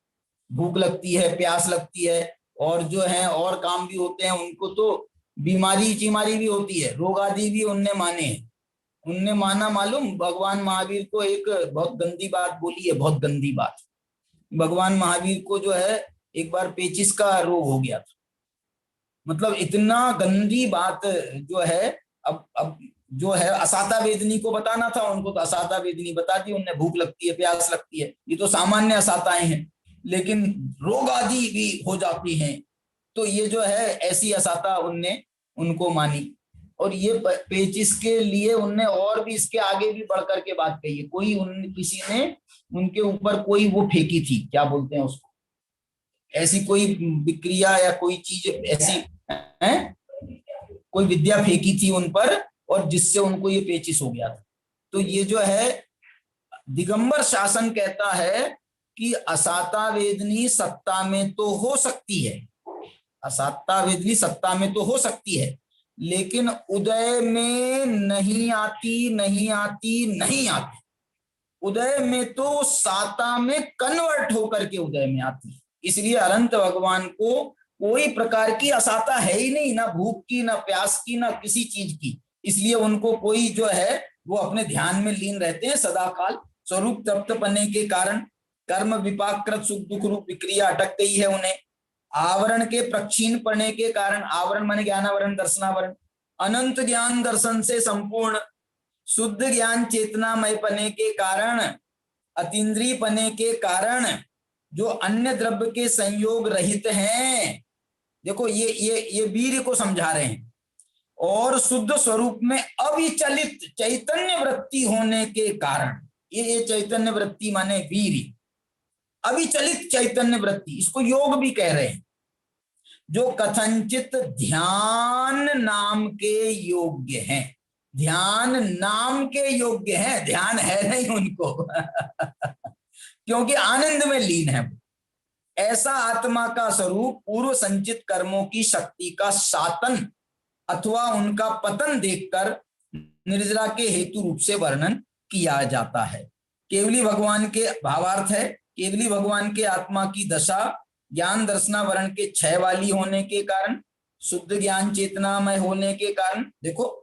भूख लगती है, प्यास लगती है और जो है और काम भी होते हैं उनको, तो बीमारी चीमारी भी होती है, रोग आदि भी उनने माने हैं। उनने माना मालूम, भगवान महावीर को एक बहुत गंदी बात बोली है, बहुत गंदी बात। भगवान महावीर को जो है एक बार पेचिस का रोग हो गया था, मतलब इतना गंदी बात जो है। अब जो है असाता वेदनी को बताना था उनको, तो असाता वेदनी बता दी उनने, भूख लगती है प्यास लगती है, ये तो सामान्य असाताएं हैं, लेकिन रोग आदि भी हो जाती हैं, तो ये जो है ऐसी असाता उनने उनको मानी। और ये पेचिस के लिए उनने और भी इसके आगे भी बढ़ करके बात कही है। किसी ने उनके ऊपर कोई वो फेंकी थी, क्या बोलते हैं उसको, ऐसी कोई विक्रिया या कोई चीज ऐसी है, कोई विद्या फेंकी थी उन पर और जिससे उनको ये पेचिस हो गया था। तो ये जो है दिगंबर शासन कहता है कि असाता वेदनी सत्ता में तो हो सकती है, असाता वेदनी सत्ता में तो हो सकती है, लेकिन उदय में नहीं आती। उदय में तो साता में कन्वर्ट होकर के उदय में आती है। इसलिए अनंत भगवान को कोई प्रकार की असाता है ही नहीं, ना भूख की, ना प्यास की, ना किसी चीज की। इसलिए उनको कोई जो है वो अपने ध्यान में लीन रहते हैं सदा काल। स्वरूप तृप्त पने के कारण कर्म विपाकृत सुख दुख रूप विक्रिया अटक गई है उन्हें। आवरण के प्रक्षीण पड़ने के कारण, आवरण माने ज्ञानावरण दर्शनावरण, अनंत ज्ञान दर्शन से संपूर्ण शुद्ध ज्ञान चेतनामय पने के कारण, अतीन्द्रिय पने के कारण, जो अन्य द्रव्य के संयोग रहित हैं। देखो ये वीर्य को समझा रहे हैं। और शुद्ध स्वरूप में अविचलित चैतन्य वृत्ति होने के कारण, ये चैतन्य वृत्ति माने वीर्य, अविचलित चैतन्य वृत्ति, इसको योग भी कह रहे हैं, जो कथंचित ध्यान नाम के योग्य हैं। ध्यान नाम के योग्य हैं, ध्यान है नहीं उनको क्योंकि आनंद में लीन है। ऐसा आत्मा का स्वरूप पूर्व संचित कर्मों की शक्ति का सातन अथवा उनका पतन देखकर निर्जरा के हेतु रूप से वर्णन किया जाता है। केवली भगवान के भावार्थ है, केवली भगवान के आत्मा की दशा ज्ञान दर्शनावरण के क्षय वाली होने के कारण, शुद्ध ज्ञान चेतनामय होने के कारण, देखो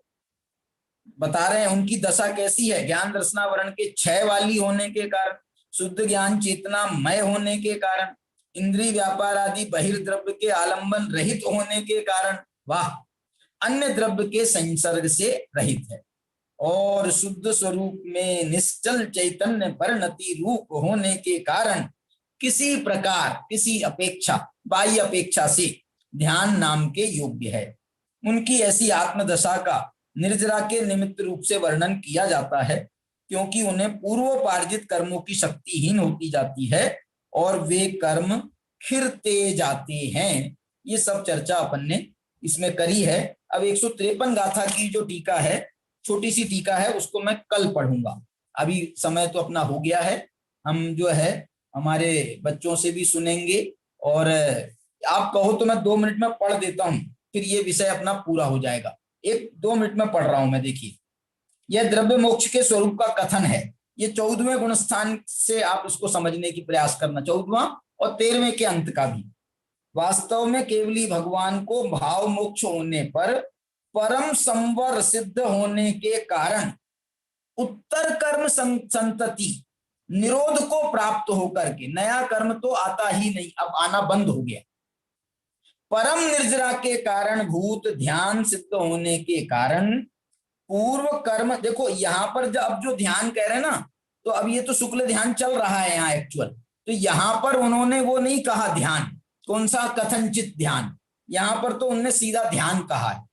बता रहे हैं उनकी दशा कैसी है, ज्ञान दर्शनावरण के क्षय वाली होने के कारण, शुद्ध ज्ञान चेतनामय होने के कारण, इंद्रिय व्यापार आदि बहिर्द्रव्य के आलंबन रहित होने के कारण, वाह, अन्य द्रव्य के संसर्ग से रहित है, और शुद्ध स्वरूप में निश्चल चैतन्य परिणति रूप होने के कारण किसी प्रकार, किसी अपेक्षा, बाह्य अपेक्षा से ध्यान नाम के योग्य है। उनकी ऐसी आत्मदशा का निर्जरा के निमित्त रूप से वर्णन किया जाता है, क्योंकि उन्हें पूर्वोपार्जित कर्मों की शक्तिहीन होती जाती है और वे कर्म खिरते जाते हैं। ये सब चर्चा अपन ने इसमें करी है। अब 153 गाथा की जो टीका है, छोटी सी टीका है, उसको मैं कल पढ़ूंगा। अभी समय तो अपना हो गया है, हम जो है हमारे बच्चों से भी सुनेंगे, और आप कहो तो मैं 2 मिनट में पढ़ देता हूं, फिर ये विषय अपना पूरा हो जाएगा। 1-2 मिनट में पढ़ रहा हूं मैं। देखिए, यह द्रव्य मोक्ष के स्वरूप का कथन है। ये 14वें गुण स्थान से आप इसको समझने की प्रयास करना, 14वां और 13वें के अंत का भी। वास्तव में केवली भगवान को भाव मोक्ष होने पर परम संवर सिद्ध होने के कारण उत्तर कर्म संतति निरोध को प्राप्त होकर के, नया कर्म तो आता ही नहीं, अब आना बंद हो गया, परम निर्जरा के कारण भूत ध्यान सिद्ध होने के कारण पूर्व कर्म। देखो यहाँ पर जब जो ध्यान कह रहे हैं ना, तो अब ये तो शुक्ल ध्यान चल रहा है यहाँ एक्चुअल, तो यहाँ पर उन्होंने वो नहीं कहा ध्यान, कौन सा कथनचित ध्यान, यहाँ पर तो उन्होंने सीधा ध्यान कहा है।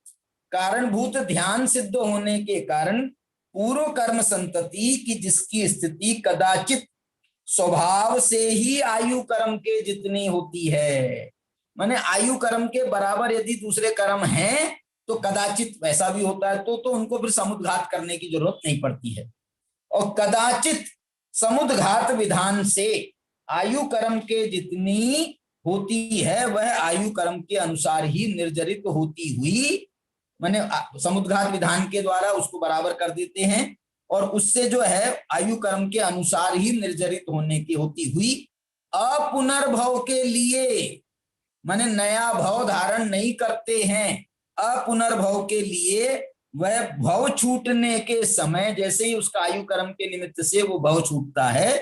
कारणभूत ध्यान सिद्ध होने के कारण पूर्व कर्म संतति की जिसकी स्थिति कदाचित स्वभाव से ही आयु कर्म के जितनी होती है, माने आयु कर्म के बराबर यदि दूसरे कर्म हैं तो कदाचित वैसा भी होता है, तो उनको फिर समुद्घात करने की जरूरत नहीं पड़ती है। और कदाचित समुद्घात विधान से आयु कर्म के जितनी होती है वह आयु कर्म के अनुसार ही निर्जरित होती हुई, माने समुद्घात विधान के द्वारा उसको बराबर कर देते हैं, और उससे जो है आयु कर्म के अनुसार ही निर्जरित होने की होती हुई अपुनर्भव के लिए, माने नया भव धारण नहीं करते हैं, अपुनर्भव के लिए वह भव छूटने के समय जैसे ही उसका आयु कर्म के निमित्त से वो भव छूटता है,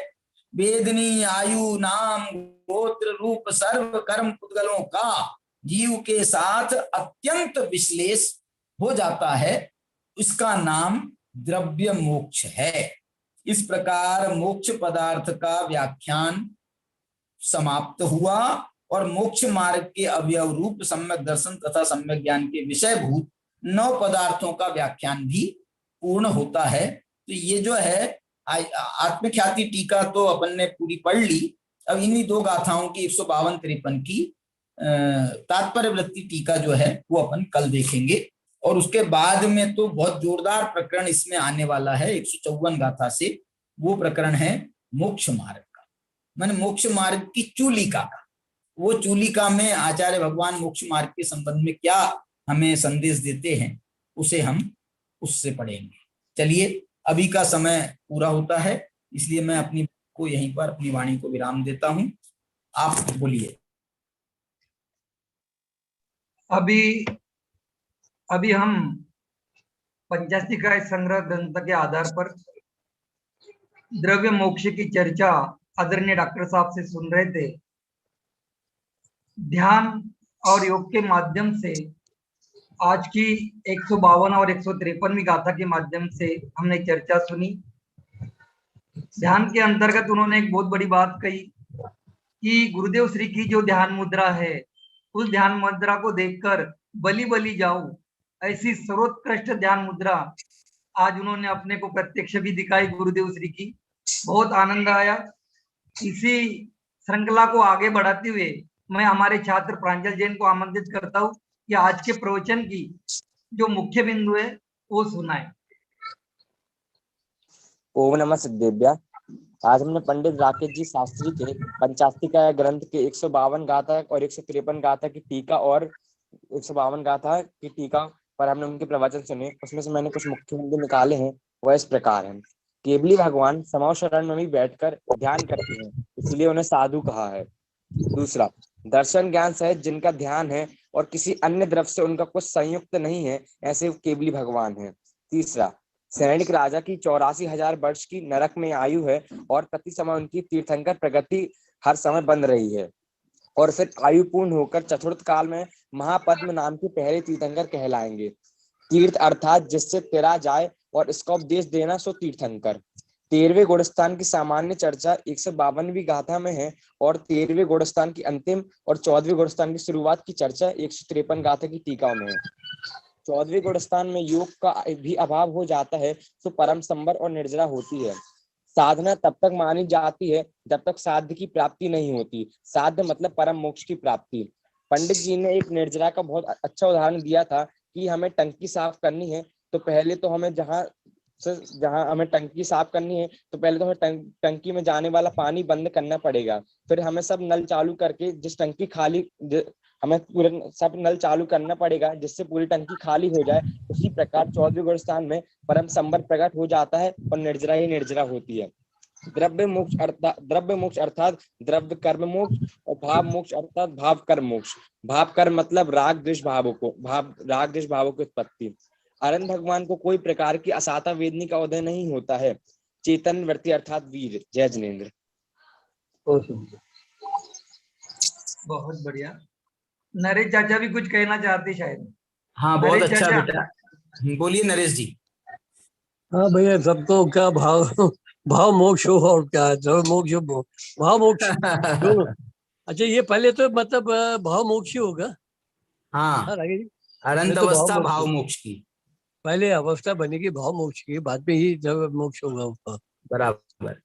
वेदनी आयु नाम गोत्र रूप सर्व कर्म पुद्गलों का जीव के साथ अत्यंत विश्लेष हो जाता है, इसका नाम द्रव्य मोक्ष है। इस प्रकार मोक्ष पदार्थ का व्याख्यान समाप्त हुआ और मोक्ष मार्ग के अवयव रूप सम्यक दर्शन तथा सम्यक ज्ञान के विषयभूत 9 पदार्थों का व्याख्यान भी पूर्ण होता है। तो ये जो है आत्मख्याति टीका तो अपन ने पूरी पढ़ ली। अब इन्हीं 2 गाथाओं की 152-53 की तात्पर्य वृत्ति टीका जो है वो अपन कल देखेंगे, और उसके बाद में तो बहुत जोरदार प्रकरण इसमें आने वाला है 154 गाथा से। वो प्रकरण है मोक्ष मार्ग का, माने मोक्ष मार्ग की चूलिका का। वो चूलिका में आचार्य भगवान मोक्ष मार्ग के संबंध में क्या हमें संदेश देते हैं उसे हम उससे पढ़ेंगे। चलिए, अभी का समय पूरा होता है, इसलिए मैं अपनी को यहीं पर अपनी वाणी को विराम देता हूं। आप बोलिए। अभी हम पंचास्तिका संग्रह ग्रंथ के आधार पर द्रव्य मोक्ष की चर्चा आदरणीय डॉक्टर साहब से सुन रहे थे। ध्यान और योग के माध्यम से आज की 152 और 153वीं गाथा के माध्यम से हमने चर्चा सुनी। ध्यान के अंतर्गत उन्होंने एक बहुत बड़ी बात कही कि गुरुदेव श्री की जो ध्यान मुद्रा है, उस ध्यान मुद्रा को देखकर बली बली जाऊं, ऐसी सर्वोत्कृष्ट ध्यान मुद्रा आज उन्होंने अपने को प्रत्यक्ष भी दिखाई गुरुदेव श्री की। बहुत आनंद आया। इसी श्रृंखला को आगे बढ़ाते हुए मैं हमारे छात्र प्रांजल जैन को आमंत्रित करता हूं कि आज के प्रवचन की जो मुख्य बिंदु है वो सुनाए। ओम नमः सिद्धेभ्य। आज हमने पंडित राकेश जी शास्त्री के पंचास्तिका ग्रंथ के 152 गाथा और 153 गाथा की टीका और 152 गाथा की टीका पर हमने उनके प्रवचन सुने। उसमें से मैंने कुछ मुख्य बिंदु निकाले हैं, वह इस प्रकार हैं। केवली भगवान समाव शरण में भी बैठकर ध्यान करते हैं, इसलिए उन्हें साधु कहा है। दूसरा, दर्शन ज्ञान सहित जिनका ध्यान है और किसी अन्य द्रव्य से उनका कुछ संयुक्त नहीं है, ऐसे केवली भगवान है। तीसरा, सैनिक राजा की 84,000 वर्ष की नरक में आयु है और प्रति समय उनकी तीर्थंकर प्रगति हर समय बन रही है, और फिर आयु पूर्ण होकर चतुर्थ काल में महापद्म नाम के पहले तीर्थंकर कहलाएंगे। तीर्थ अर्थात जिससे तेरा जाए और इसका उपदेश देना सो तीर्थंकर। 13वें गुणस्थान की सामान्य चर्चा 152वीं गाथा में है और 13वें गुणस्थान की अंतिम और 14वें गुणस्थान की शुरुआत की चर्चा 153 गाथा की टीका में है। 14वें गुणस्थान में योग का भी अभाव हो जाता है तो परम संवर और निर्जरा होती है। साधना तब तक मानी जाती है जब तक साध्य की प्राप्ति नहीं होती। साध्य मतलब परम मोक्ष की प्राप्ति। पंडित जी ने एक निर्जरा का बहुत अच्छा उदाहरण दिया था कि हमें टंकी साफ करनी है तो पहले तो हमें जहां हमें टंकी साफ करनी है तो पहले तो हमें टंकी में जाने वाला पानी बंद करना पड़ेगा। फिर हमें सब नल चालू करके जिस टंकी खाली हमें पूरे सब नल चालू करना पड़ेगा जिससे पूरी टंकी खाली हो जाए। उसी प्रकार 14वें गुण स्थान में परम संबंध प्रकट हो जाता है और निर्जरा ही निर्जरा होती है। द्रव्य मोक्ष अर्थात द्रव्य कर्म मोक्ष और भाव मोक्ष अर्थात भाव कर्म मोक्ष। भाव कर्म मतलब राग द्वेष भावों की उत्पत्ति। अरहंत भगवान को कोई प्रकार की असाता वेदनी का उदय नहीं होता है। चेतन वृत्ति अर्थात वीर। जय जिनेन्द्र। बहुत बढ़िया। नरेश चाचा भी कुछ कहना चाहते शायद। हाँ बहुत नरेश अच्छा चाचा। बेटा, बोलिए नरेश जी। हाँ भैया, सबको क्या भाव मोक्ष हो और क्या द्रव्य मोक्ष हो, भाव मोक्ष दोनों। अच्छा, ये पहले तो मतलब भाव मोक्ष ही होगा। हाँ, राकेश जी, अनंत तो अवस्था भाव मोक्ष की पहले अवस्था बनेगी भाव मोक्ष की, बाद में ही द्रव्य मोक्ष होगा उसका। बराबर।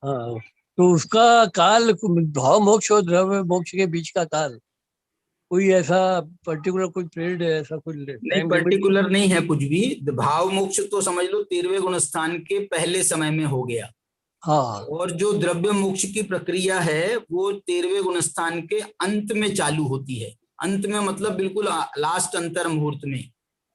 हाँ, तो उसका काल, भाव मोक्ष और द्रव्य मोक्ष के बीच का काल कोई ऐसा पर्टिकुलर कोई पीरियड है, ऐसा कोई नहीं, टाइम पर्टिकुलर नहीं है कुछ भी। भाव मोक्ष तो समझ लो 13वें गुण स्थान के पहले समय में हो गया। हाँ, और जो द्रव्य मोक्ष की प्रक्रिया है वो 13वें गुण स्थान के अंत में चालू होती है। अंत में मतलब बिल्कुल लास्ट अंतर मुहूर्त में।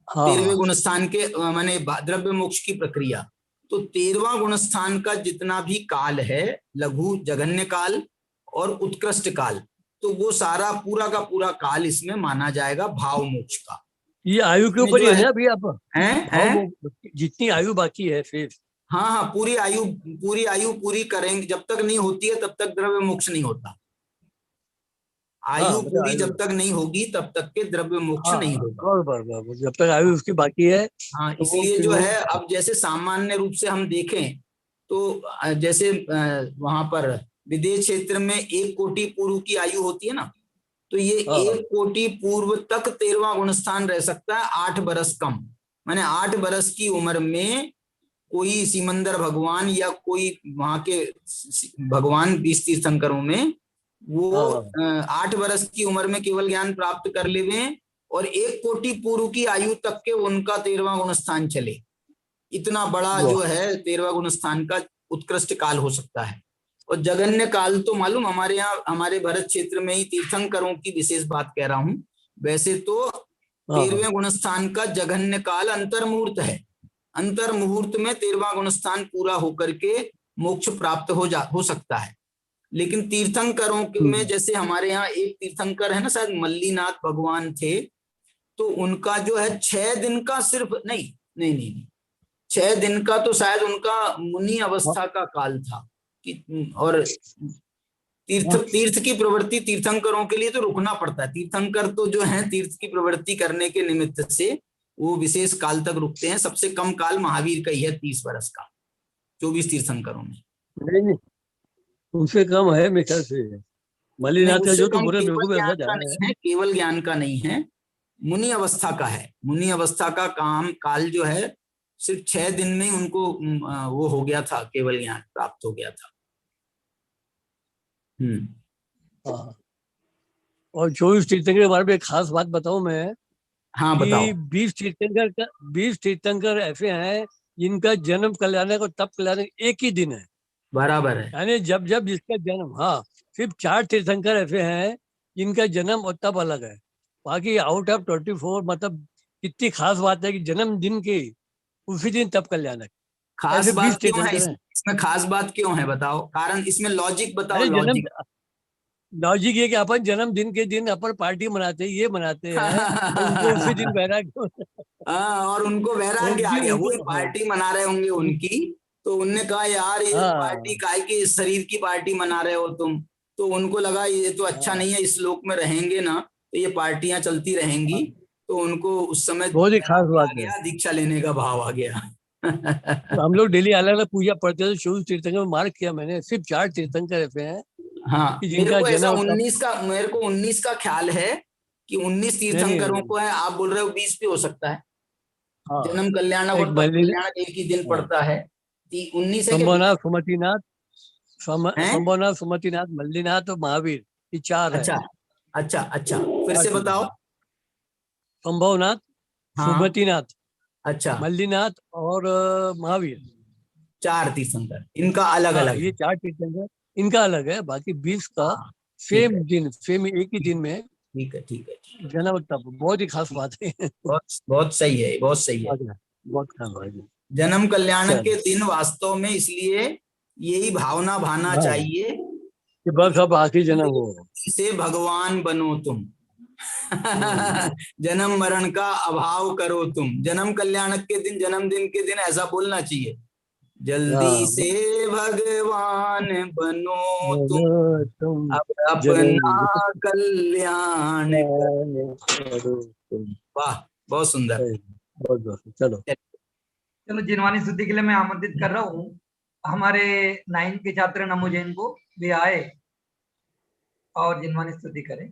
हाँ, 13वें गुण स्थान के माने द्रव्य मोक्ष की प्रक्रिया। तो 13वां गुण स्थान का जितना भी काल है, लघु जघन्य काल और उत्कृष्ट काल, तो वो सारा पूरा का पूरा काल इसमें माना जाएगा भाव मोक्ष का। ये आयु के ऊपर ही है ना अभी आप? जितनी आयु बाकी है फिर। हाँ, पूरी आयु पूरी करेंगे। जब तक नहीं होती है तब तक द्रव्य मोक्ष नहीं होता। आयु पूरी जब तक नहीं होगी तब तक के द्रव्य मोक्ष नहीं होगा। जब तक आयु उसकी बाकी है। हाँ, इसलिए जो है, अब जैसे सामान्य रूप से हम देखें तो जैसे वहां पर विदेश क्षेत्र में 1 कोटि पूर्व की आयु होती है ना, तो ये 1 कोटि पूर्व तक 13वां गुण स्थान रह सकता है 8 बरस कम। माने 8 बरस की उम्र में कोई सिमंदर भगवान या कोई वहां के भगवान 20 तीर्थंकरों में वो 8 बरस की उम्र में केवल ज्ञान प्राप्त कर लेवे और 1 कोटि पूर्व की आयु तक के उनका 13वां गुण स्थान चले। इतना बड़ा जो है 13वां गुण स्थान का उत्कृष्ट काल हो सकता है। और जघन्य काल तो मालूम हमारे यहाँ, हमारे भरत क्षेत्र में ही तीर्थंकरों की विशेष बात कह रहा हूं। वैसे तो 13वें गुण स्थान का जघन्य काल अंतर मुहूर्त है। अंतर मुहूर्त में 13वां गुण स्थान पूरा होकर के मोक्ष प्राप्त हो सकता है। लेकिन तीर्थंकरों में जैसे हमारे यहाँ एक तीर्थंकर है ना, शायद मल्लीनाथ भगवान थे, तो उनका जो है 6 दिन का सिर्फ नहीं 6 दिन का तो शायद उनका मुनि अवस्था का काल था कि, और तीर्थ की प्रवृत्ति तीर्थंकरों के लिए तो रुकना पड़ता है। तीर्थंकर तो जो है तीर्थ की प्रवृत्ति करने के निमित्त से वो विशेष काल तक रुकते हैं। सबसे कम काल महावीर का ही है 30 वर्ष का 24 तीर्थंकरों में। नहीं, उनसे कम है मेरे ख्याल से। मल्लीनाथ का जो तो पूरे केवल ज्ञान का नहीं है, मुनि अवस्था का है। मुनि अवस्था का काल जो है सिर्फ 6 दिन में उनको वो हो गया था, केवल ज्ञान प्राप्त हो गया था। और 24 तीर्थंकर के बारे में एक खास बात बताऊं मैं। हाँ बताओ। 20 तीर्थंकर ऐसे हैं जिनका जन्म कल्याणक और तप कल्याणक एक ही दिन है। बराबर है। यानी जब जिसका जन्म, सिर्फ 4 तीर्थंकर ऐसे हैं जिनका जन्म और तप अलग है। बाकी आउट ऑफ 24 मतलब कितनी खास बात है कि जन्मदिन के उसी दिन तप कल्याणक। खास बात क्यों है इसमें? खास बात क्यों है बताओ, कारण इसमें लॉजिक बताओ। लॉजिक ये कि अपन जन्मदिन के दिन अपन पार्टी मनाते हैं, ये मनाते हैं उनको उसी दिन वैराग्य। और उनको वैराग्य आ गया, वो पार्टी मना रहे होंगे उनकी, तो उनने कहा यार ये पार्टी काहे की, इस शरीर की पार्टी मना रहे हो तुम, तो उनको लगा ये तो अच्छा नहीं है, इस लोक में रहेंगे ना तो ये पार्टियां चलती रहेंगी। तो उनको उस समय बहुत ही खास बात है, दीक्षा लेने का भाव आ गया। हम लोग डेली अलग अलग पूजा पढ़ते थे। 24 तीर्थंकर में मार्क किया मैंने, सिर्फ 4 तीर्थंकर ऐसे हैं। हाँ, मेरे को ऐसा 19 का ख्याल है कि 19 तीर्थंकरों को है। आप बोल रहे हो 20 भी हो सकता है। जन्म कल्याणक और तप कल्याणक एक ही दिन पड़ता है। 19 है क्या? शंभुनाथ, सुमतिनाथ, हैं? शंभुनाथ, सुमतिनाथ, मल्लीनाथ और महावीर, ये 4 है। अच्छा अच्छा अच्छा, फिर से बताओ। शंभुनाथ, हाँ, सुमतिनाथ, अच्छा, मल्लीनाथ और महावीर। 4 तीर्थंकर, इनका अलग हाँ, अलग ये है। 4 तीर्थंकर, इनका अलग है। बाकी 20 का हाँ, ठीक है, सेम एक ही दिन में ठीक है, ठीक है, ठीक है। जन्म तब, बहुत ही खास बात है। बहुत बहुत सही है, बहुत सही है। बहुत खास बात है। जन्म कल्याणक चल, के दिन वास्तव में इसलिए यही भावना भाना हाँ, चाहिए कि बस अब आखिरी जन्म हो। से भगवान बनो तुम। हम्म, जन्म मरण का अभाव करो तुम। जन्म कल्याणक के दिन, जन्मदिन के दिन ऐसा बोलना चाहिए, जल्दी हाँ, से भगवान बनो तुम, बोलो तुम अब जन्म अपना कल्याण कर। करो तुम। वाह, बहुत सुंदर। सही, बहुत बहुत चलो। चलो, जिनवानी स्तुति के लिए मैं आमंत्रित कर रहा हूँ हमारे 9 के छात्र नमो जैन को, वे आए और जिनवानी स्तुति करें।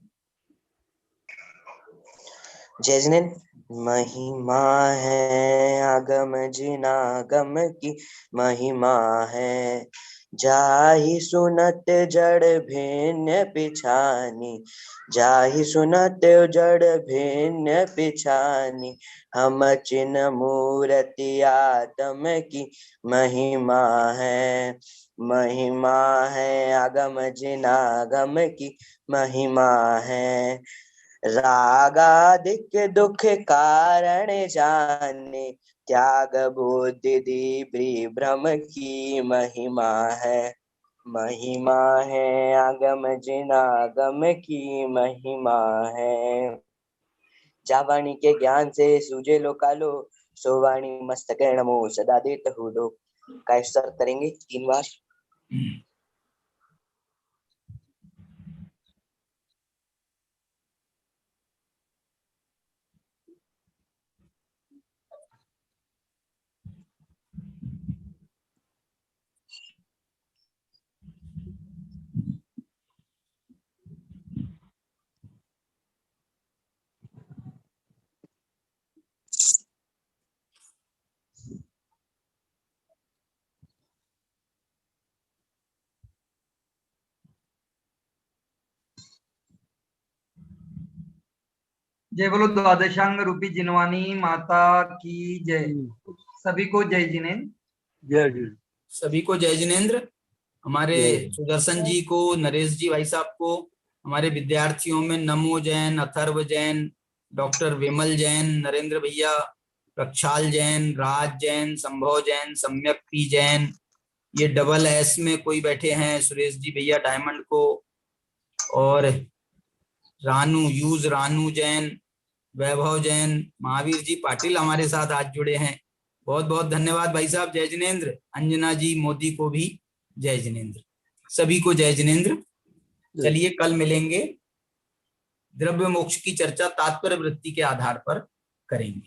जय जिनेन्द्र। महिमा है आगम जिनागम की, महिमा है जाहि सुनत जड़ भिन्न पिछानी, जाहि सुनत जड़ भिन्न पिछानी, हम चिन मूर्ति आत्म की, महिमा है, महिमा है आगम जिनागम की, महिमा है रागादिक दुख कारण जाने, त्याग बुद्धि दी भ्रम की, महिमा है, महिमा है आगम जिनागम की, महिमा है जावाणी के ज्ञान से सूझे लो कालो, सोवाणी मस्तक नमो सदा देत हो लोक। का स्तर करेंगे 3 बार। जय बोलो द्वादशांग रूपी जिनवानी माता की जय। सभी को जय जिनेन्द्र। जय जी। सभी को जय जिनेन्द्र। हमारे जय। सुदर्शन जी को, नरेश जी भाई साहब को, हमारे विद्यार्थियों में नमो जैन, अथर्व जैन, डॉक्टर विमल जैन, नरेंद्र भैया, प्रक्षाल जैन, राज जैन, संभव जैन, सम्यक पी जैन, ये डबल एस में कोई बैठे हैं, सुरेश जी भैया डायमंड को, और रानू जैन, वैभव जैन, महावीर जी पाटिल हमारे साथ आज जुड़े हैं। बहुत बहुत धन्यवाद भाई साहब, जय जिनेन्द्र। अंजना जी मोदी को भी जय जिनेन्द्र। सभी को जय जिनेन्द्र। चलिए कल मिलेंगे, द्रव्य मोक्ष की चर्चा तात्पर्य वृत्ति के आधार पर करेंगे।